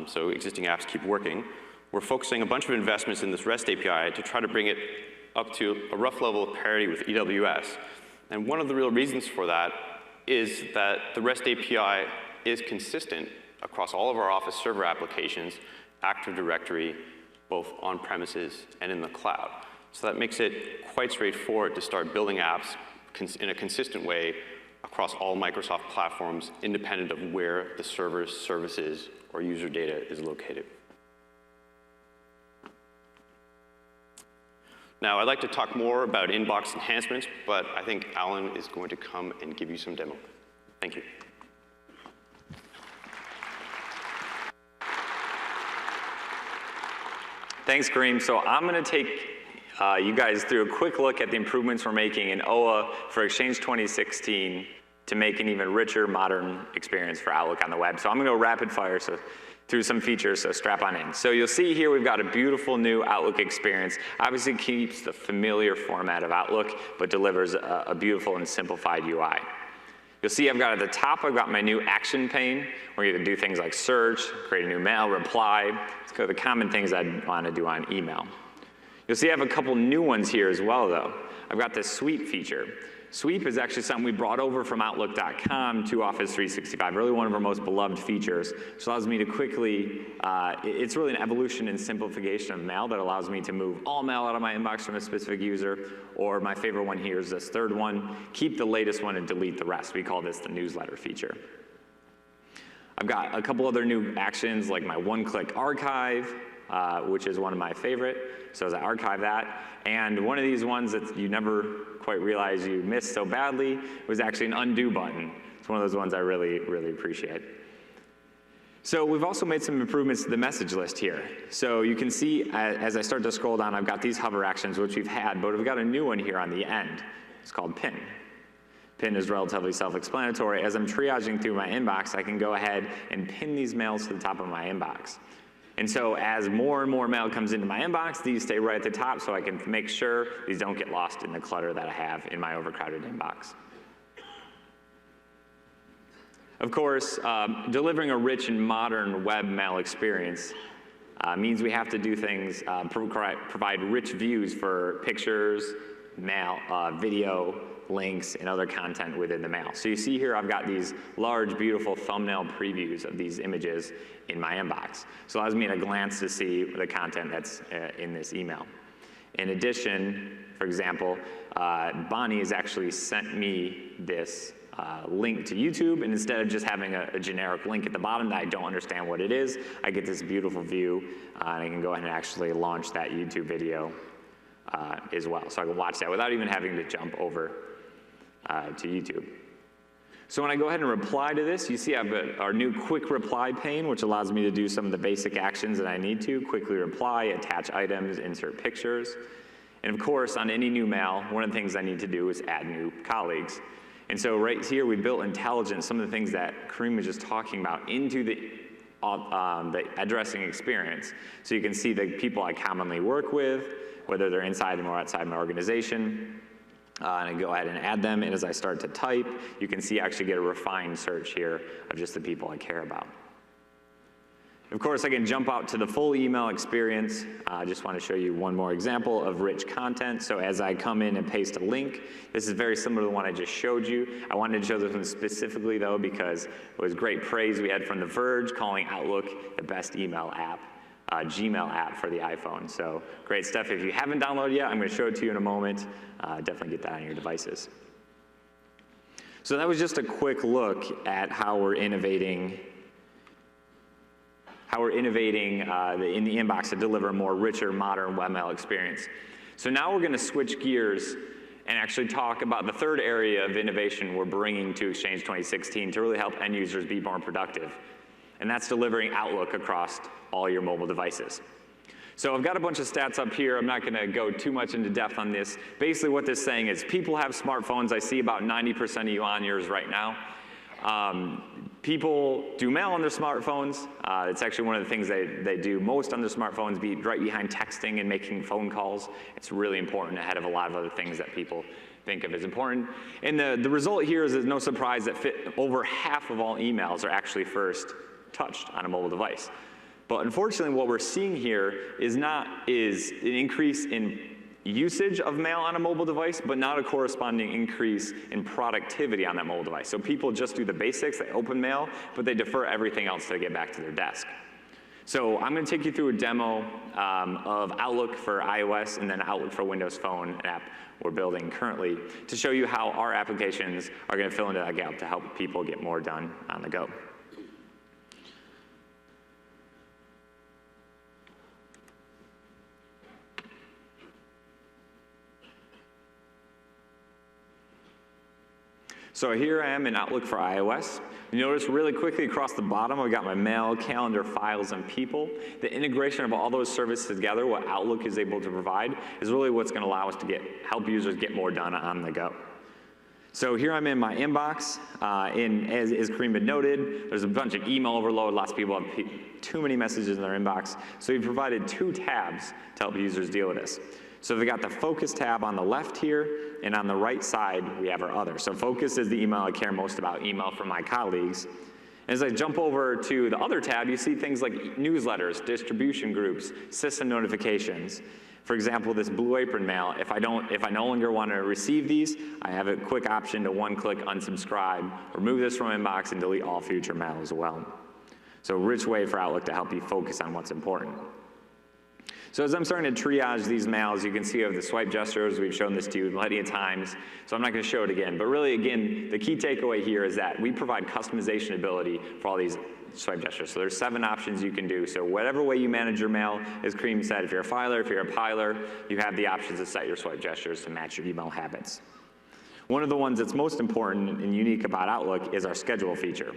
so existing apps keep working. We're focusing a bunch of investments in this REST API to try to bring it up to a rough level of parity with EWS. And one of the real reasons for that is that the REST API is consistent across all of our Office server applications, Active Directory, both on premises and in the cloud. So that makes it quite straightforward to start building apps in a consistent way across all Microsoft platforms, independent of where the server's services or user data is located. Now, I'd like to talk more about inbox enhancements, but I think Alan is going to come and give you some demo. Thank you. Thanks, Kareem. So I'm going to take you guys through a quick look at the improvements we're making in OA for Exchange 2016 to make an even richer, modern experience for Outlook on the web. So I'm going to go rapid fire through some features, so strap on in. So you'll see here we've got a beautiful new Outlook experience. Obviously keeps the familiar format of Outlook, but delivers a beautiful and simplified UI. You'll see I've got at the top, I've got my new action pane, where you can do things like search, create a new mail, reply. Let's go to the common things I'd want to do on email. You'll see I have a couple new ones here as well, though. I've got this sweep feature. Sweep is actually something we brought over from Outlook.com to Office 365, really one of our most beloved features. Which allows me to quickly, it's really an evolution and simplification of mail that allows me to move all mail out of my inbox from a specific user, or my favorite one here is this third one, keep the latest one and delete the rest. We call this the newsletter feature. I've got a couple other new actions like my one-click archive, which is one of my favorite. So as I archive that, and one of these ones that you never quite realize you missed so badly was actually an undo button. It's one of those ones I really, really appreciate. So we've also made some improvements to the message list here. So you can see as I start to scroll down, I've got these hover actions, which we've had, but we've got a new one here on the end. It's called pin. Pin is relatively self-explanatory. As I'm triaging through my inbox, I can go ahead and pin these mails to the top of my inbox. And so as more and more mail comes into my inbox, these stay right at the top so I can make sure these don't get lost in the clutter that I have in my overcrowded inbox. Of course, delivering a rich and modern web mail experience means we have to do things, provide rich views for pictures, mail, video, links, and other content within the mail. So you see here I've got these large, beautiful thumbnail previews of these images in my inbox. So it allows me at a glance to see the content that's in this email. In addition, for example, Bonnie has actually sent me this link to YouTube, and instead of just having a generic link at the bottom that I don't understand what it is, I get this beautiful view, and I can go ahead and actually launch that YouTube video as well. So I can watch that without even having to jump over to YouTube. So when I go ahead and reply to this, you see I've got our new quick reply pane, which allows me to do some of the basic actions that I need to, quickly reply, attach items, insert pictures. And of course, on any new mail, one of the things I need to do is add new colleagues. And so right here, we built intelligence, some of the things that Kareem was just talking about, into the addressing experience. So you can see the people I commonly work with, whether they're inside or outside my organization. And I go ahead and add them, and as I start to type, you can see I actually get a refined search here of just the people I care about. Of course, I can jump out to the full email experience. I just want to show you one more example of rich content. So as I come in and paste a link, this is very similar to the one I just showed you. I wanted to show this one specifically, though, because it was great praise we had from The Verge calling Outlook the best email app. Gmail app for the iPhone. So great stuff. If you haven't downloaded yet, I'm going to show it to you in a moment. Definitely get that on your devices. So that was just a quick look at how we're innovating in the inbox to deliver a more richer, modern webmail experience. So now we're going to switch gears and actually talk about the third area of innovation we're bringing to Exchange 2016 to really help end users be more productive. And that's delivering Outlook across all your mobile devices. So I've got a bunch of stats up here. I'm not going to go too much into depth on this. Basically what this is saying is people have smartphones. I see about 90% of you on yours right now. People do mail on their smartphones. It's actually one of the things they do most on their smartphones, right behind texting and making phone calls. It's really important ahead of a lot of other things that people think of as important. And the result here is no surprise that over half of all emails are actually first touched on a mobile device. But unfortunately, what we're seeing here is an increase in usage of mail on a mobile device, but not a corresponding increase in productivity on that mobile device. So people just do the basics, they open mail, but they defer everything else to get back to their desk. So I'm going to take you through a demo of Outlook for iOS and then Outlook for Windows Phone, an app we're building currently, to show you how our applications are going to fill into that gap to help people get more done on the go. So here I am in Outlook for iOS. You notice really quickly across the bottom, I've got my mail, calendar, files, and people. The integration of all those services together, what Outlook is able to provide, is really what's going to allow us to help users get more done on the go. So here I'm in my inbox. As Kareem had noted, there's a bunch of email overload. Lots of people have too many messages in their inbox. So we've provided 2 tabs to help users deal with this. So we've got the Focus tab on the left here, and on the right side, we have our other. So Focus is the email I care most about, email from my colleagues. As I jump over to the other tab, you see things like newsletters, distribution groups, system notifications. For example, this Blue Apron mail, if I no longer want to receive these, I have a quick option to one-click unsubscribe, remove this from my inbox, and delete all future mail as well. So a rich way for Outlook to help you focus on what's important. So as I'm starting to triage these mails, you can see of the swipe gestures, we've shown this to you plenty of times, so I'm not going to show it again. But really, again, the key takeaway here is that we provide customization ability for all these swipe gestures. So there's 7 options you can do. So whatever way you manage your mail, as Kareem said, if you're a filer, if you're a piler, you have the options to set your swipe gestures to match your email habits. One of the ones that's most important and unique about Outlook is our schedule feature.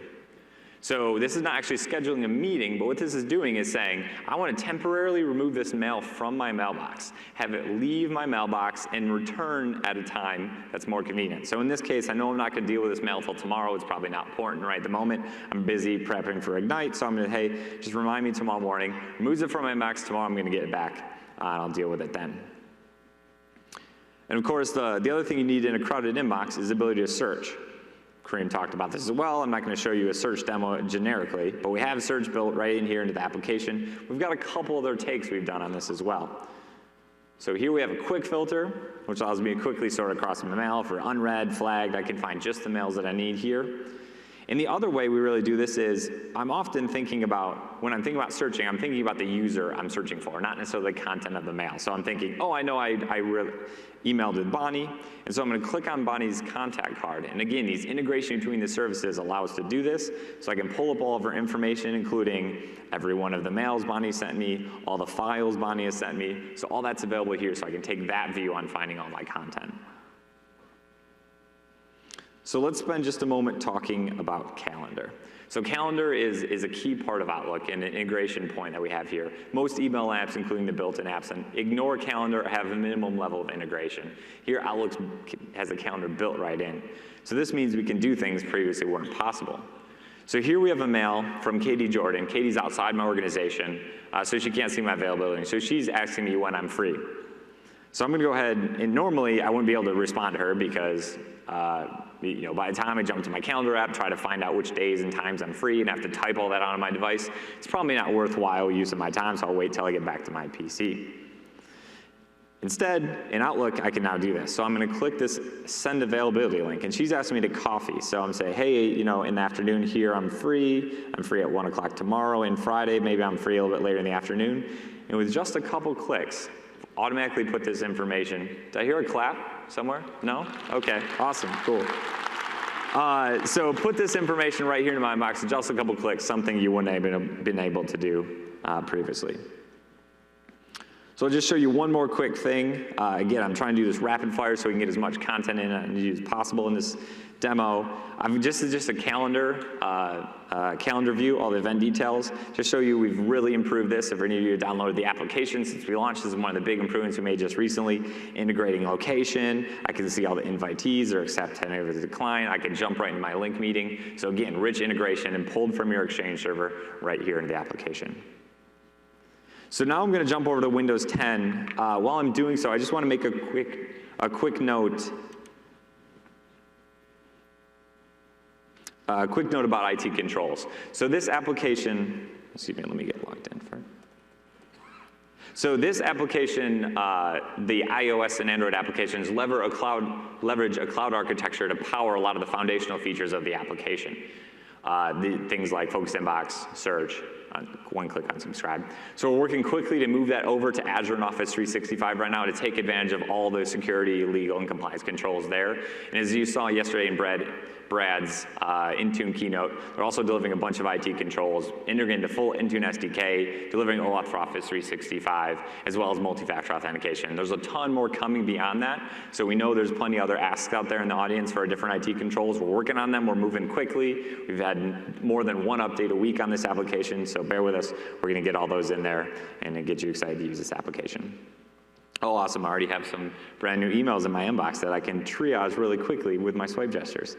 So this is not actually scheduling a meeting, but what this is doing is saying, I want to temporarily remove this mail from my mailbox, have it leave my mailbox, and return at a time that's more convenient. So in this case, I know I'm not going to deal with this mail till tomorrow. It's probably not important right at the moment. I'm busy prepping for Ignite, so I'm going to, hey, just remind me tomorrow morning, removes it from my inbox, tomorrow I'm going to get it back, and I'll deal with it then. And of course, the other thing you need in a crowded inbox is the ability to search. Kareem talked about this as well. I'm not going to show you a search demo generically, but we have search built right in here into the application. We've got a couple other takes we've done on this as well. So here we have a quick filter, which allows me to quickly sort across my mail. For unread, flagged, I can find just the mails that I need here. And the other way we really do this is, I'm often thinking about, when I'm thinking about searching, I'm thinking about the user I'm searching for, not necessarily the content of the mail. So I'm thinking, oh, I know I emailed with Bonnie, and so I'm going to click on Bonnie's contact card. And again, these integration between the services allow us to do this, so I can pull up all of her information, including every one of the mails Bonnie sent me, all the files Bonnie has sent me, so all that's available here, so I can take that view on finding all my content. So let's spend just a moment talking about Calendar. So Calendar is a key part of Outlook and an integration point that we have here. Most email apps, including the built-in apps, and ignore Calendar, have a minimum level of integration. Here, Outlook has a calendar built right in. So this means we can do things previously weren't possible. So here we have a mail from Katie Jordan. Katie's outside my organization, so she can't see my availability. So she's asking me when I'm free. So I'm going to go ahead, and normally I wouldn't be able to respond to her because by the time I jump to my calendar app, try to find out which days and times I'm free and have to type all that on my device, it's probably not worthwhile use of my time, so I'll wait till I get back to my PC. Instead, in Outlook, I can now do this. So I'm going to click this send availability link, and she's asking me to coffee. So I'm saying, hey, in the afternoon here, I'm free at 1 o'clock tomorrow, and Friday, maybe I'm free a little bit later in the afternoon. And with just a couple clicks, automatically put this information. Did I hear a clap somewhere? No? Okay, awesome, cool. So put this information right here in my inbox in just a couple clicks, something you wouldn't have been able to do previously. So I'll just show you one more quick thing. Again, I'm trying to do this rapid fire so we can get as much content in as possible in this demo. This is just a calendar view, all the event details. Just show you we've really improved this. If any of you downloaded the application since we launched, this is one of the big improvements we made just recently. Integrating location. I can see all the invitees or accept any of the decline. I can jump right into my link meeting. So again, rich integration and pulled from your Exchange server right here into the application. So now I'm going to jump over to Windows 10. While I'm doing so, I just want to make a quick note. A quick note about IT controls. So this application, excuse me, let me get logged in first. So this application, the iOS and Android applications leverage a cloud architecture to power a lot of the foundational features of the application. Things like Focus Inbox, Search, one-click unsubscribe. So we're working quickly to move that over to Azure and Office 365 right now to take advantage of all the security, legal, and compliance controls there. And as you saw yesterday in Brad's Intune keynote, they're also delivering a bunch of IT controls, integrating the full Intune SDK, delivering OAuth for Office 365, as well as multi-factor authentication. There's a ton more coming beyond that, so we know there's plenty of other asks out there in the audience for different IT controls. We're working on them, we're moving quickly. We've had more than one update a week on this application, so bear with us. We're gonna get all those in there and get you excited to use this application. Oh, awesome, I already have some brand new emails in my inbox that I can triage really quickly with my swipe gestures.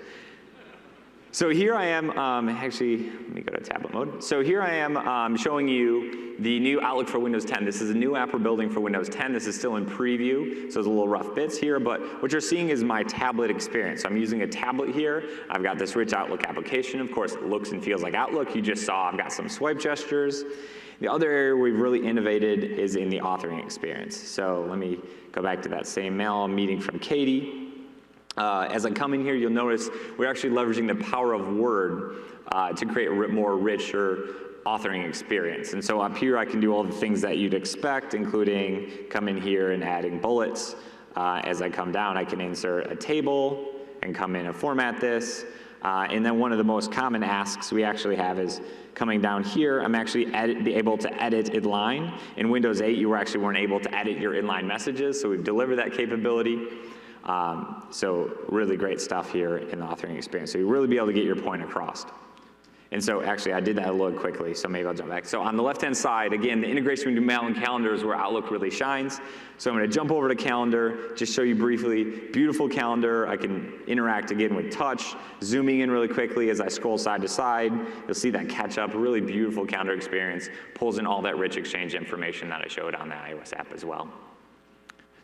So here I am, actually, let me go to tablet mode. So here I am showing you the new Outlook for Windows 10. This is a new app we're building for Windows 10. This is still in preview, so there's a little rough bits here, but what you're seeing is my tablet experience. So I'm using a tablet here. I've got this rich Outlook application. Of course, it looks and feels like Outlook. You just saw I've got some swipe gestures. The other area we've really innovated is in the authoring experience. So let me go back to that same mail meeting from Katie. As I come in here, you'll notice we're actually leveraging the power of Word to create a more richer authoring experience. And so up here, I can do all the things that you'd expect, including come in here and adding bullets. As I come down, I can insert a table and come in and format this. And then one of the most common asks we actually have is coming down here, I'm actually be able to edit inline. In Windows 8, you actually weren't able to edit your inline messages, so we've delivered that capability. So really great stuff here in the authoring experience. So you really be able to get your point across. And so actually I did that a little quickly, so maybe I'll jump back. So on the left-hand side, again, the integration between Mail and Calendar is where Outlook really shines. So I'm gonna jump over to Calendar, just show you briefly, beautiful calendar. I can interact again with touch, zooming in really quickly as I scroll side to side. You'll see that catch up, really beautiful calendar experience, pulls in all that rich Exchange information that I showed on the iOS app as well.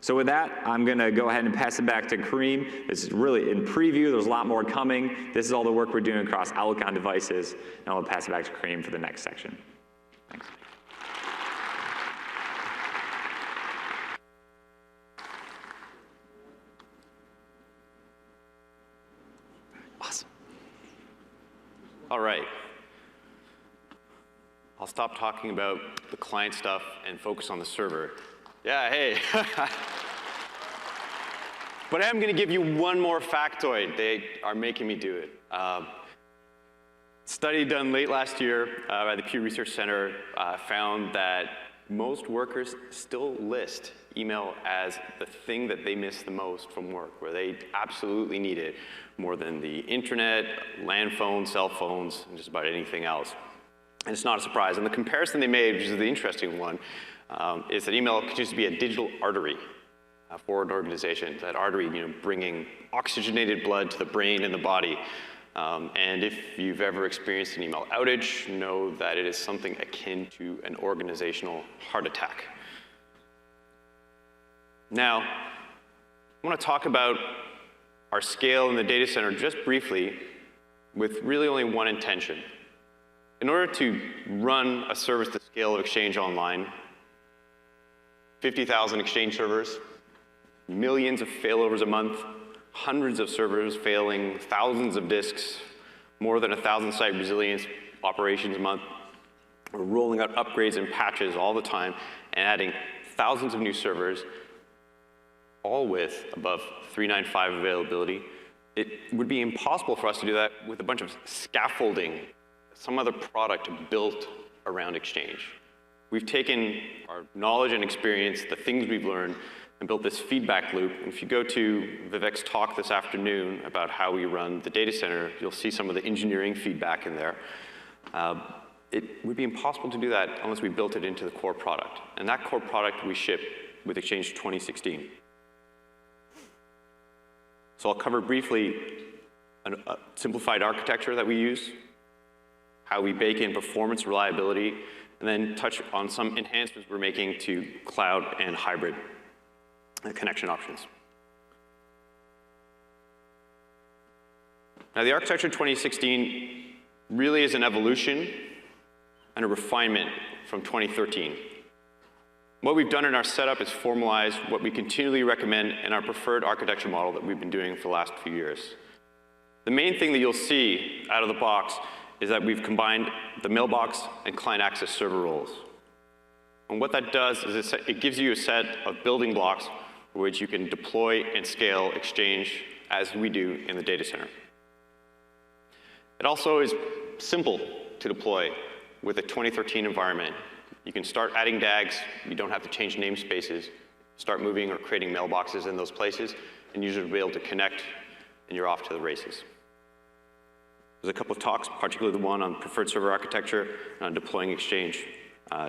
So with that, I'm gonna go ahead and pass it back to Kareem. This is really in preview, there's a lot more coming. This is all the work we're doing across Outlook on devices. Now I'll pass it back to Kareem for the next section. Thanks. Awesome. All right. I'll stop talking about the client stuff and focus on the server. Yeah, hey. But I am going to give you one more factoid. They are making me do it. Study done late last year by the Pew Research Center found that most workers still list email as the thing that they miss the most from work, where they absolutely need it more than the internet, land phones, cell phones, and just about anything else. And it's not a surprise. And the comparison they made, which is the interesting one, is that email continues to be a digital artery for an organization. That artery, bringing oxygenated blood to the brain and the body. And if you've ever experienced an email outage, know that it is something akin to an organizational heart attack. Now, I want to talk about our scale in the data center just briefly, with really only one intention. In order to run a service the scale of Exchange Online, 50,000 Exchange servers, millions of failovers a month, hundreds of servers failing, thousands of disks, more than 1,000 site resilience operations a month. We're rolling out upgrades and patches all the time and adding thousands of new servers, all with above 395 availability. It would be impossible for us to do that with a bunch of scaffolding, some other product built around Exchange. We've taken our knowledge and experience, the things we've learned, and built this feedback loop. And if you go to Vivek's talk this afternoon about how we run the data center, you'll see some of the engineering feedback in there. It would be impossible to do that unless we built it into the core product. And that core product we ship with Exchange 2016. So I'll cover briefly a simplified architecture that we use, how we bake in performance, reliability, and then touch on some enhancements we're making to cloud and hybrid connection options. Now, the architecture 2016 really is an evolution and a refinement from 2013. What we've done in our setup is formalize what we continually recommend in our preferred architecture model that we've been doing for the last few years. The main thing that you'll see out of the box is that we've combined the mailbox and client access server roles. And what that does is it gives you a set of building blocks for which you can deploy and scale Exchange as we do in the data center. It also is simple to deploy with a 2013 environment. You can start adding DAGs, you don't have to change namespaces, start moving or creating mailboxes in those places, and users will be able to connect, and you're off to the races. There's a couple of talks, particularly the one on preferred server architecture and on deploying Exchange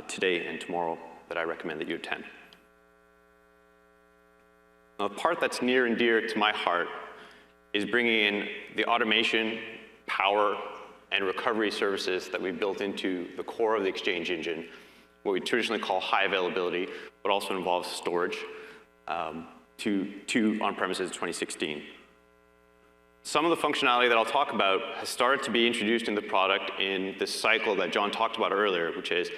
today and tomorrow that I recommend that you attend. Now, the part that's near and dear to my heart is bringing in the automation power and recovery services that we built into the core of the Exchange engine, what we traditionally call high availability, but also involves storage, to on-premises in 2016. Some of the functionality that I'll talk about has started to be introduced in the product in this cycle that John talked about earlier, which is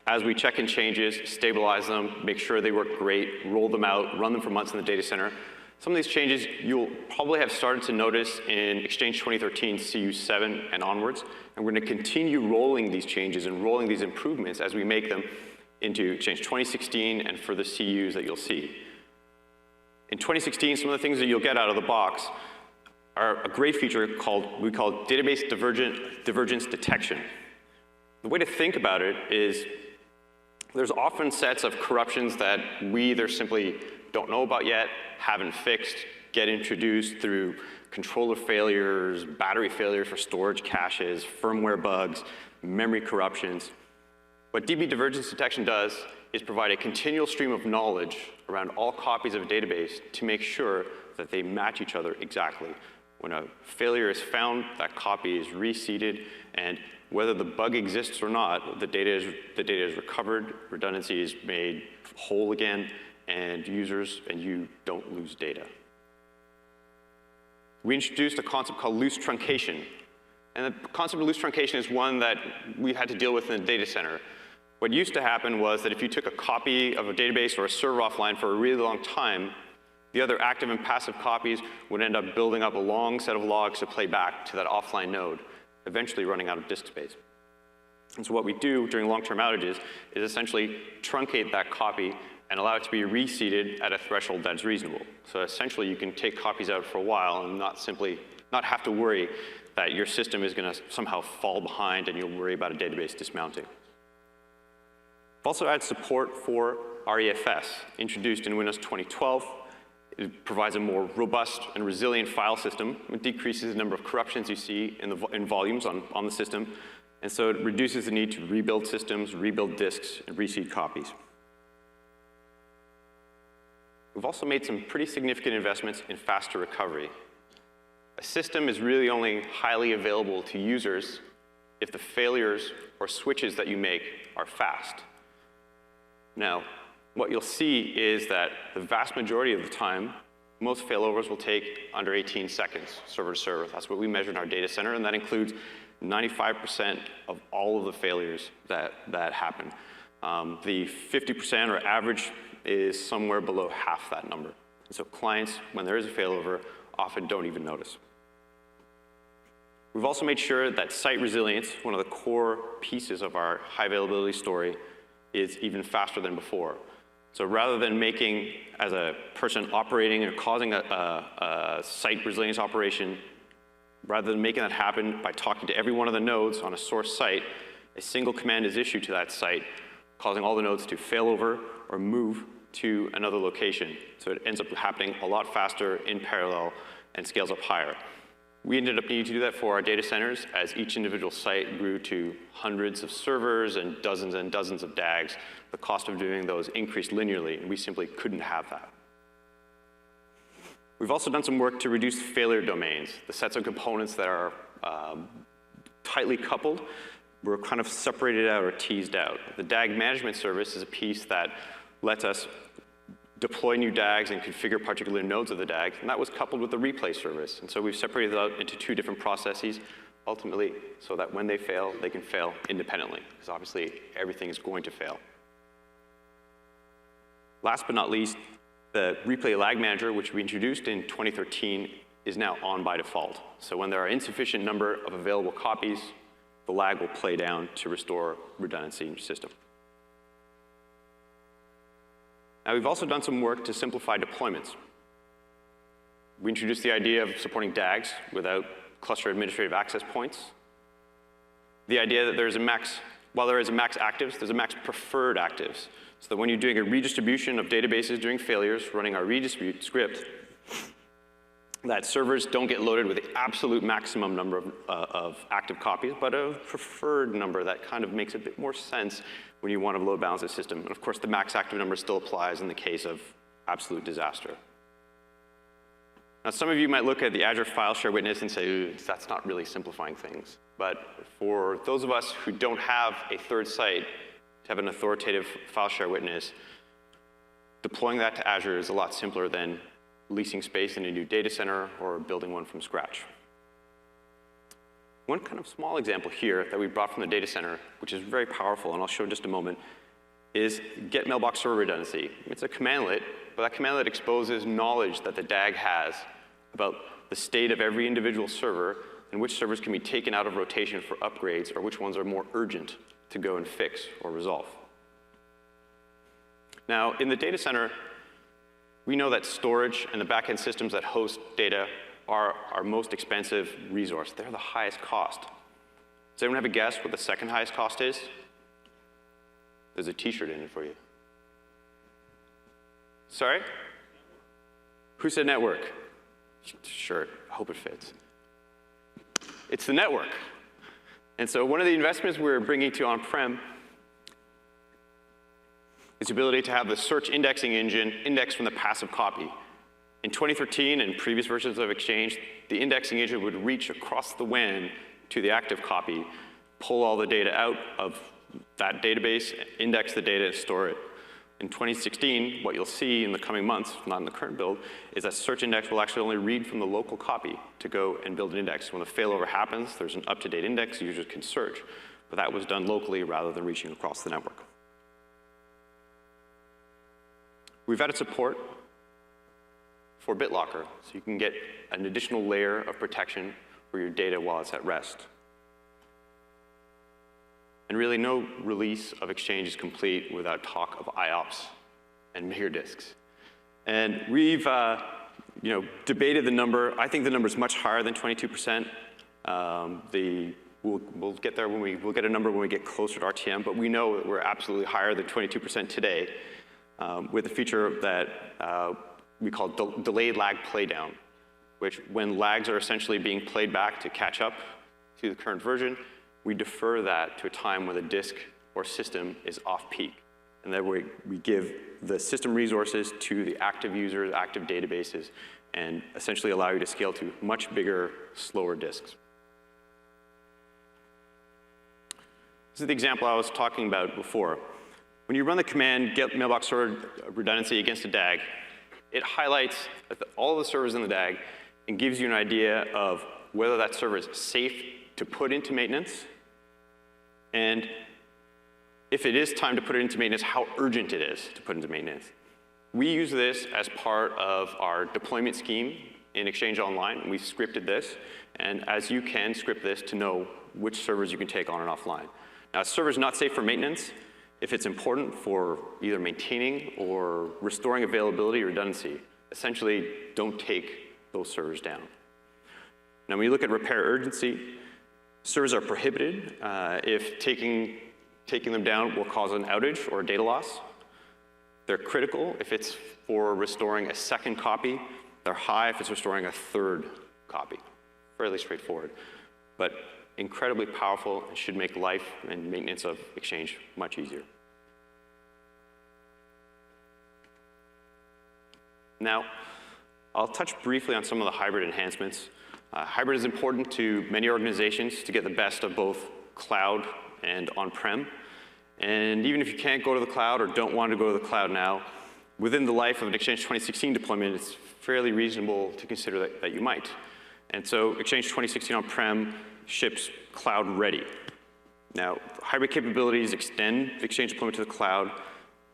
as we check in changes, stabilize them, make sure they work great, roll them out, run them for months in the data center. Some of these changes you'll probably have started to notice in Exchange 2013 CU7 and onwards, and we're going to continue rolling these changes and rolling these improvements as we make them into Exchange 2016 and for the CUs that you'll see. In 2016, some of the things that you'll get out of the box are a great feature we call database divergence detection. The way to think about it is there's often sets of corruptions that we either simply don't know about yet, haven't fixed, get introduced through controller failures, battery failures for storage caches, firmware bugs, memory corruptions. What DB divergence detection does is provide a continual stream of knowledge around all copies of a database to make sure that they match each other exactly. When a failure is found, that copy is reseeded, and whether the bug exists or not, the data is recovered, redundancy is made whole again, and users and you don't lose data. We introduced a concept called loose truncation. And the concept of loose truncation is one that we had to deal with in the data center. What used to happen was that if you took a copy of a database or a server offline for a really long time, the other active and passive copies would end up building up a long set of logs to play back to that offline node, eventually running out of disk space. And so what we do during long-term outages is essentially truncate that copy and allow it to be reseeded at a threshold that's reasonable. So essentially you can take copies out for a while and not have to worry that your system is going to somehow fall behind and you'll worry about a database dismounting. We've also added support for REFS, introduced in Windows 2012. It provides a more robust and resilient file system. It decreases the number of corruptions you see in volumes on the system. And so it reduces the need to rebuild systems, rebuild disks, and reseed copies. We've also made some pretty significant investments in faster recovery. A system is really only highly available to users if the failures or switches that you make are fast. Now, what you'll see is that the vast majority of the time, most failovers will take under 18 seconds, server to server. That's what we measure in our data center, and that includes 95% of all of the failures that happen. The 50% or average is somewhere below half that number. And so clients, when there is a failover, often don't even notice. We've also made sure that site resilience, one of the core pieces of our high availability story, is even faster than before. So rather than making, as a person operating or causing a site resilience operation, rather than making that happen by talking to every one of the nodes on a source site, a single command is issued to that site, causing all the nodes to fail over or move to another location. So it ends up happening a lot faster in parallel and scales up higher. We ended up needing to do that for our data centers as each individual site grew to hundreds of servers and dozens of DAGs. The cost of doing those increased linearly, and we simply couldn't have that. We've also done some work to reduce failure domains, the sets of components that are tightly coupled. We're kind of separated out or teased out. The DAG management service is a piece that lets us deploy new DAGs and configure particular nodes of the DAG, and that was coupled with the replay service. And so we've separated that out into two different processes, ultimately, so that when they fail, they can fail independently, because obviously everything is going to fail. Last but not least, the replay lag manager, which we introduced in 2013, is now on by default. So when there are insufficient number of available copies, the lag will play down to restore redundancy in your system. Now, we've also done some work to simplify deployments. We introduced the idea of supporting DAGs without cluster administrative access points. The idea that while there is a max actives, there's a max preferred actives. So that when you're doing a redistribution of databases during failures, running our redistribute script, that servers don't get loaded with the absolute maximum number of active copies, but a preferred number that kind of makes a bit more sense when you want to load balance the system. And of course, the max active number still applies in the case of absolute disaster. Now, some of you might look at the Azure File Share Witness and say, ooh, that's not really simplifying things. But for those of us who don't have a third site to have an authoritative file share witness, deploying that to Azure is a lot simpler than leasing space in a new data center or building one from scratch. One kind of small example here that we brought from the data center, which is very powerful, and I'll show in just a moment, is get mailbox server redundancy. It's a commandlet, but that commandlet exposes knowledge that the DAG has about the state of every individual server and which servers can be taken out of rotation for upgrades or which ones are more urgent to go and fix or resolve. Now, in the data center, we know that storage and the backend systems that host data are our most expensive resource. They're the highest cost. Does anyone have a guess what the second highest cost is? There's a t-shirt in it for you. Sorry? Who said network? Sure, I hope it fits. It's the network. And so one of the investments we're bringing to on-prem is the ability to have the search indexing engine index from the passive copy. In 2013 and previous versions of Exchange, the indexing engine would reach across the WAN to the active copy, pull all the data out of that database, index the data, and store it. In 2016, what you'll see in the coming months, not in the current build, is that search index will actually only read from the local copy to go and build an index. When a failover happens, there's an up-to-date index, users can search. But that was done locally rather than reaching across the network. We've added support for BitLocker, so you can get an additional layer of protection for your data while it's at rest. And really, no release of Exchange is complete without talk of IOPS and Mahir disks. And we've debated the number. I think the number is much higher than 22%. We'll get there we'll get a number when we get closer to RTM, but we know that we're absolutely higher than 22% today with a feature that we call delayed lag playdown, which when lags are essentially being played back to catch up to the current version, we defer that to a time when the disk or system is off peak. And that way we give the system resources to the active users, active databases, and essentially allow you to scale to much bigger, slower disks. This is the example I was talking about before. When you run the command get mailbox server redundancy against a DAG, it highlights all of the servers in the DAG and gives you an idea of whether that server is safe to put into maintenance, and if it is time to put it into maintenance, how urgent it is to put into maintenance. We use this as part of our deployment scheme in Exchange Online. We scripted this, and as you can script this to know which servers you can take on and offline. Now, a server is not safe for maintenance if it's important for either maintaining or restoring availability or redundancy. Essentially, don't take those servers down. Now, when you look at repair urgency, servers are prohibited if taking them down will cause an outage or a data loss. They're critical if it's for restoring a second copy. They're high if it's restoring a third copy. Fairly straightforward, but incredibly powerful and should make life and maintenance of Exchange much easier. Now, I'll touch briefly on some of the hybrid enhancements. Hybrid is important to many organizations to get the best of both cloud and on-prem. And even if you can't go to the cloud or don't want to go to the cloud now, within the life of an Exchange 2016 deployment, it's fairly reasonable to consider that you might. And so Exchange 2016 on-prem ships cloud ready. Now, hybrid capabilities extend the Exchange deployment to the cloud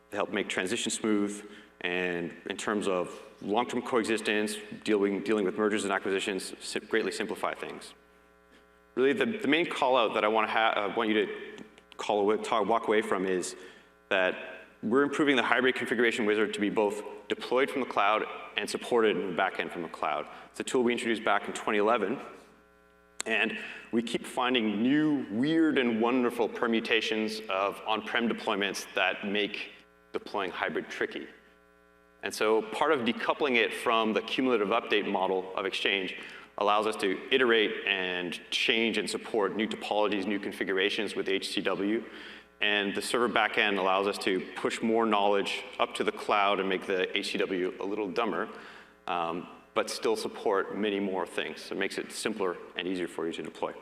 to help make transition smooth, and in terms of long-term coexistence, dealing with mergers and acquisitions, greatly simplify things. Really, the main call-out that I want you to walk away from is that we're improving the hybrid configuration wizard to be both deployed from the cloud and supported in the back end from the cloud. It's a tool we introduced back in 2011, and we keep finding new, weird, and wonderful permutations of on-prem deployments that make deploying hybrid tricky. And so part of decoupling it from the cumulative update model of Exchange allows us to iterate and change and support new topologies, new configurations with HCW. And the server backend allows us to push more knowledge up to the cloud and make the HCW a little dumber. But but still support many more things. So it makes it simpler and easier for you to deploy.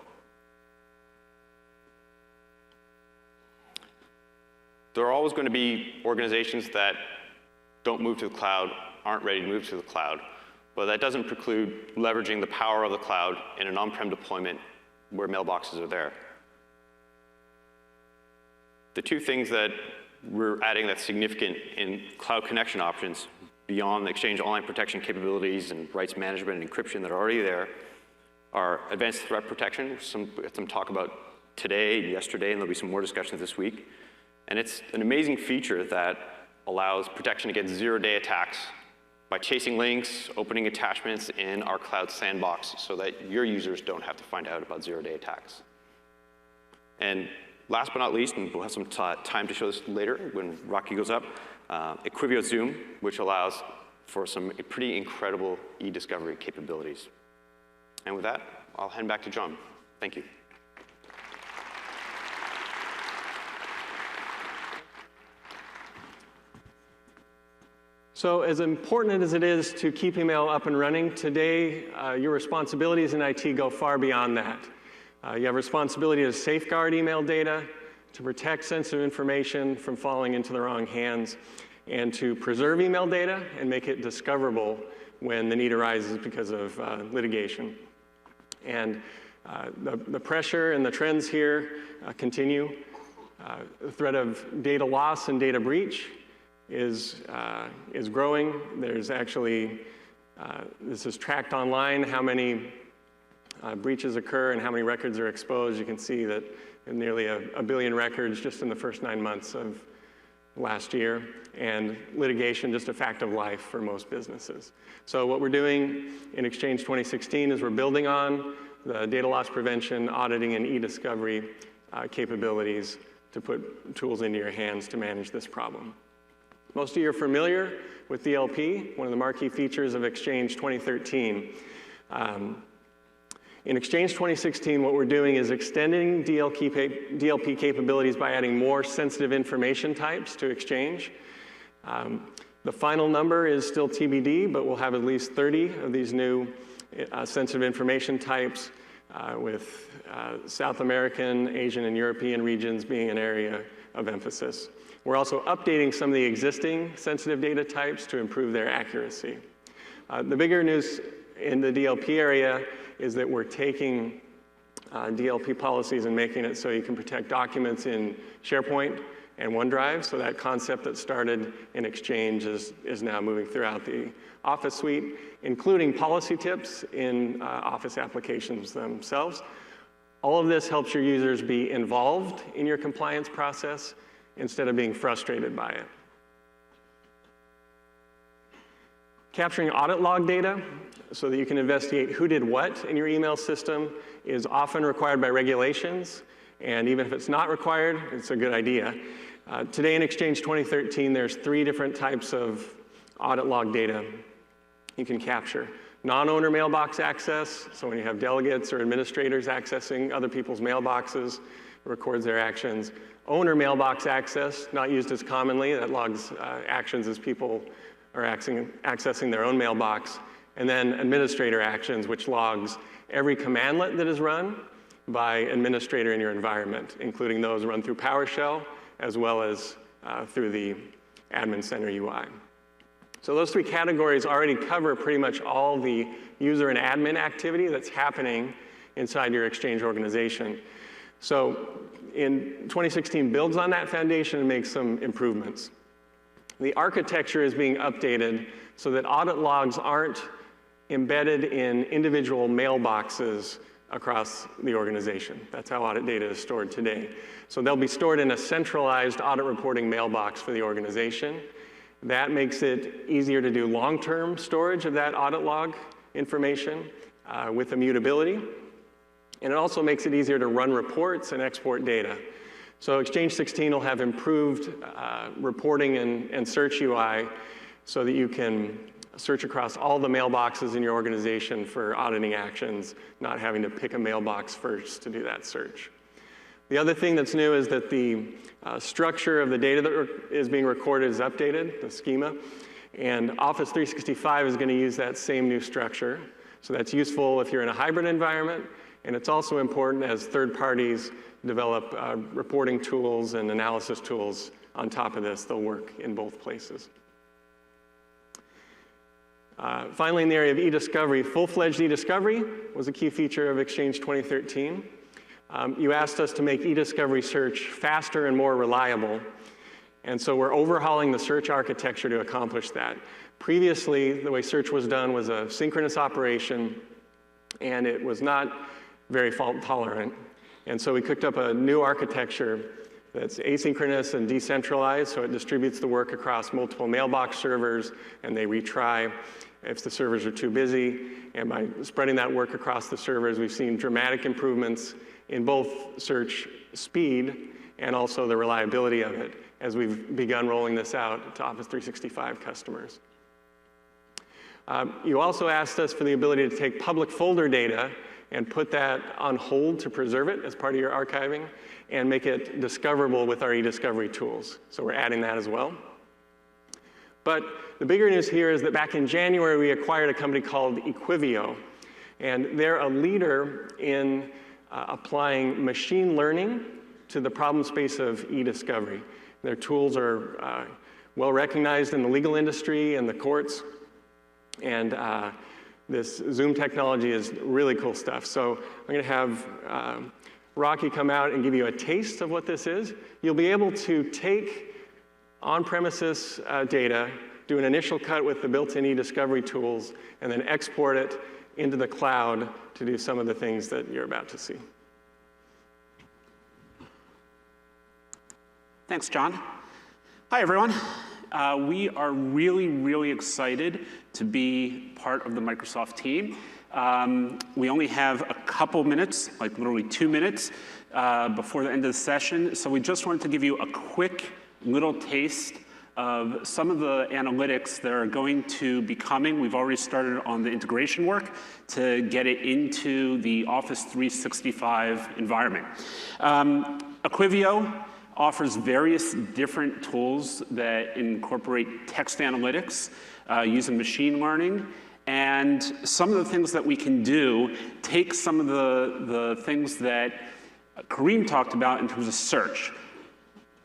There are always going to be organizations that don't move to the cloud, aren't ready to move to the cloud, but that doesn't preclude leveraging the power of the cloud in an on-prem deployment where mailboxes are there. The two things that we're adding that's significant in cloud connection options beyond the Exchange online protection capabilities and rights management and encryption that are already there are advanced threat protection, some talk about today and yesterday, and there'll be some more discussions this week. And it's an amazing feature that allows protection against zero-day attacks by chasing links, opening attachments in our cloud sandbox so that your users don't have to find out about zero-day attacks. And last but not least, and we'll have some time to show this later when Rocky goes up, Equivio Zoom, which allows for some pretty incredible e-discovery capabilities. And with that, I'll hand back to John. Thank you. So as important as it is to keep email up and running, today your responsibilities in IT go far beyond that. You have responsibility to safeguard email data, to protect sensitive information from falling into the wrong hands, and to preserve email data and make it discoverable when the need arises because of litigation. And the pressure and the trends here continue. The threat of data loss and data breach is growing. There's actually, this is tracked online, how many breaches occur and how many records are exposed. You can see that nearly a billion records just in the first 9 months of last year, and litigation just a fact of life for most businesses. So what we're doing in Exchange 2016 is we're building on the data loss prevention, auditing, and e-discovery capabilities to put tools into your hands to manage this problem. Most of you are familiar with DLP, one of the marquee features of Exchange 2013. In Exchange 2016, what we're doing is extending DLP capabilities by adding more sensitive information types to Exchange. The final number is still TBD, but we'll have at least 30 of these new sensitive information types, with South American, Asian, and European regions being an area of emphasis. We're also updating some of the existing sensitive data types to improve their accuracy. The bigger news in the DLP area is that we're taking DLP policies and making it so you can protect documents in SharePoint and OneDrive. So that concept that started in Exchange is now moving throughout the Office suite, including policy tips in Office applications themselves. All of this helps your users be involved in your compliance process instead of being frustrated by it. Capturing audit log data so that you can investigate who did what in your email system is often required by regulations, and even if it's not required, it's a good idea. Today in Exchange 2013, there's 3 different types of audit log data you can capture. Non-owner mailbox access, so when you have delegates or administrators accessing other people's mailboxes, it records their actions. Owner mailbox access, not used as commonly, that logs actions as people are accessing their own mailbox. And then administrator actions, which logs every commandlet that is run by administrator in your environment, including those run through PowerShell, as well as through the Admin Center UI. So those 3 categories already cover pretty much all the user and admin activity that's happening inside your Exchange organization. So in 2016 builds on that foundation and makes some improvements. The architecture is being updated so that audit logs aren't embedded in individual mailboxes across the organization. That's how audit data is stored today. So they'll be stored in a centralized audit reporting mailbox for the organization. That makes it easier to do long-term storage of that audit log information with immutability. And it also makes it easier to run reports and export data. So Exchange 16 will have improved reporting and search UI so that you can search across all the mailboxes in your organization for auditing actions, not having to pick a mailbox first to do that search. The other thing that's new is that the structure of the data that is being recorded is updated, the schema, And Office 365 is going to use that same new structure. So that's useful if you're in a hybrid environment, and it's also important as third parties develop reporting tools and analysis tools on top of this. They'll work in both places. Finally, in the area of e-discovery, full-fledged e-discovery was a key feature of Exchange 2013. You asked us to make e-discovery search faster and more reliable, and so we're overhauling the search architecture to accomplish that. Previously, the way search was done was a synchronous operation, and it was not very fault tolerant. And so we cooked up a new architecture that's asynchronous and decentralized, so it distributes the work across multiple mailbox servers, and they retry if the servers are too busy. And by spreading that work across the servers, we've seen dramatic improvements in both search speed and also the reliability of it as we've begun rolling this out to Office 365 customers. You also asked us for the ability to take public folder data and put that on hold to preserve it as part of your archiving and make it discoverable with our e-discovery tools. So we're adding that as well. But the bigger news here is that back in January, we acquired a company called Equivio, and they're a leader in applying machine learning to the problem space of e-discovery. Their tools are well recognized in the legal industry and the courts, and this Zoom technology is really cool stuff. So I'm going to have Rocky come out and give you a taste of what this is. You'll be able to take on-premises data, do an initial cut with the built-in e-discovery tools, and then export it into the cloud to do some of the things that you're about to see. Thanks, John. Hi, everyone. We are really, really excited to be part of the Microsoft team. We only have a couple minutes, like literally 2 minutes, before the end of the session. So we just wanted to give you a quick little taste of some of the analytics that are going to be coming. We've already started on the integration work to get it into the Office 365 environment. Equivio offers various different tools that incorporate text analytics using machine learning. And some of the things that we can do take some of the things that Kareem talked about in terms of search.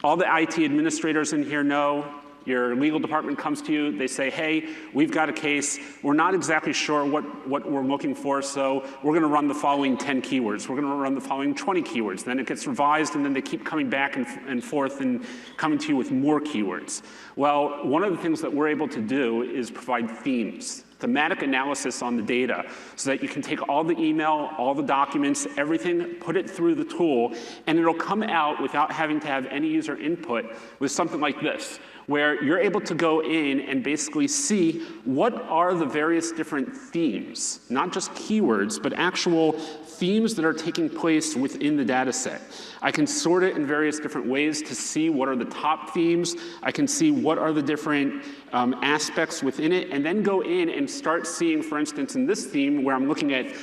All the IT administrators in here know your legal department comes to you, they say, hey, we've got a case, we're not exactly sure what we're looking for, so we're gonna run the following 10 keywords, we're gonna run the following 20 keywords, then it gets revised and then they keep coming back and forth and coming to you with more keywords. Well, one of the things that we're able to do is provide themes, thematic analysis on the data, so that you can take all the email, all the documents, everything, put it through the tool, and it'll come out without having to have any user input with something like this, where you're able to go in and basically see what are the various different themes, not just keywords, but actual themes that are taking place within the data set. I can sort it in various different ways to see what are the top themes. I can see what are the different aspects within it, and then go in and start seeing, for instance, in this theme where I'm looking at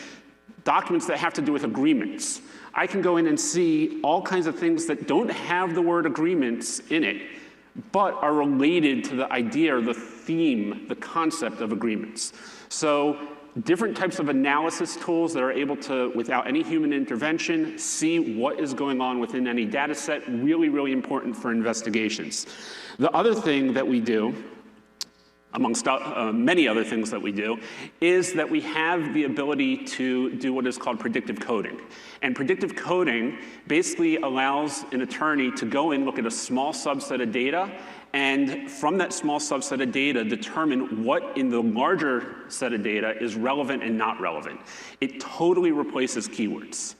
documents that have to do with agreements. I can go in and see all kinds of things that don't have the word agreements in it, but are related to the idea or the theme, the concept of agreements. So different types of analysis tools that are able to, without any human intervention, see what is going on within any data set, really, really important for investigations. The other thing that we do, amongst many other things that we do, is that we have the ability to do what is called predictive coding. And predictive coding basically allows an attorney to go in, look at a small subset of data, and from that small subset of data, determine what in the larger set of data is relevant and not relevant. It totally replaces keywords.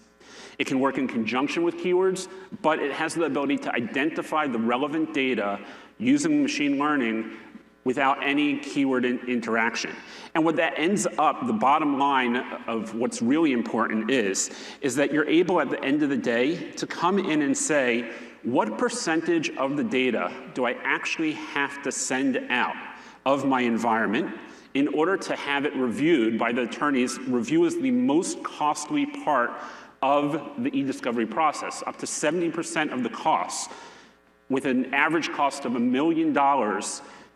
It can work in conjunction with keywords, but it has the ability to identify the relevant data using machine learning without any keyword interaction. And what that ends up, the bottom line of what's really important is that you're able at the end of the day to come in and say, what percentage of the data do I actually have to send out of my environment in order to have it reviewed by the attorneys? Review is the most costly part of the e-discovery process, up to 70% of the costs, with an average cost of $1 million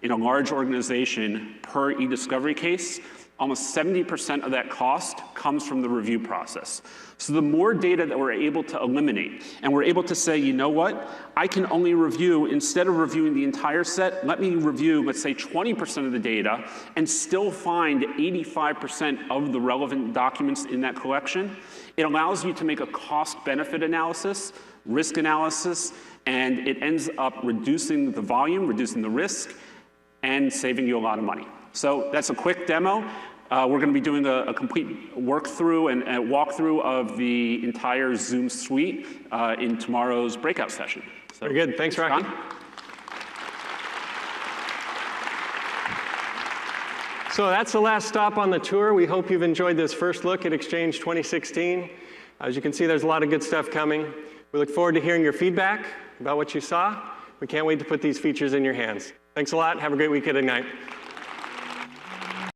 in a large organization per e-discovery case, almost 70% of that cost comes from the review process. So the more data that we're able to eliminate, and we're able to say, you know what, I can only review, instead of reviewing the entire set, let me review, let's say 20% of the data, and still find 85% of the relevant documents in that collection. It allows you to make a cost-benefit analysis, risk analysis, and it ends up reducing the volume, reducing the risk, and saving you a lot of money. So that's a quick demo. We're going to be doing a complete walkthrough and a walkthrough of the entire Zoom suite in tomorrow's breakout session. So, very good. Thanks, Rocky. John? So that's the last stop on the tour. We hope you've enjoyed this first look at Exchange 2016. As you can see, there's a lot of good stuff coming. We look forward to hearing your feedback about what you saw. We can't wait to put these features in your hands. Thanks a lot. Have a great week at Ignite.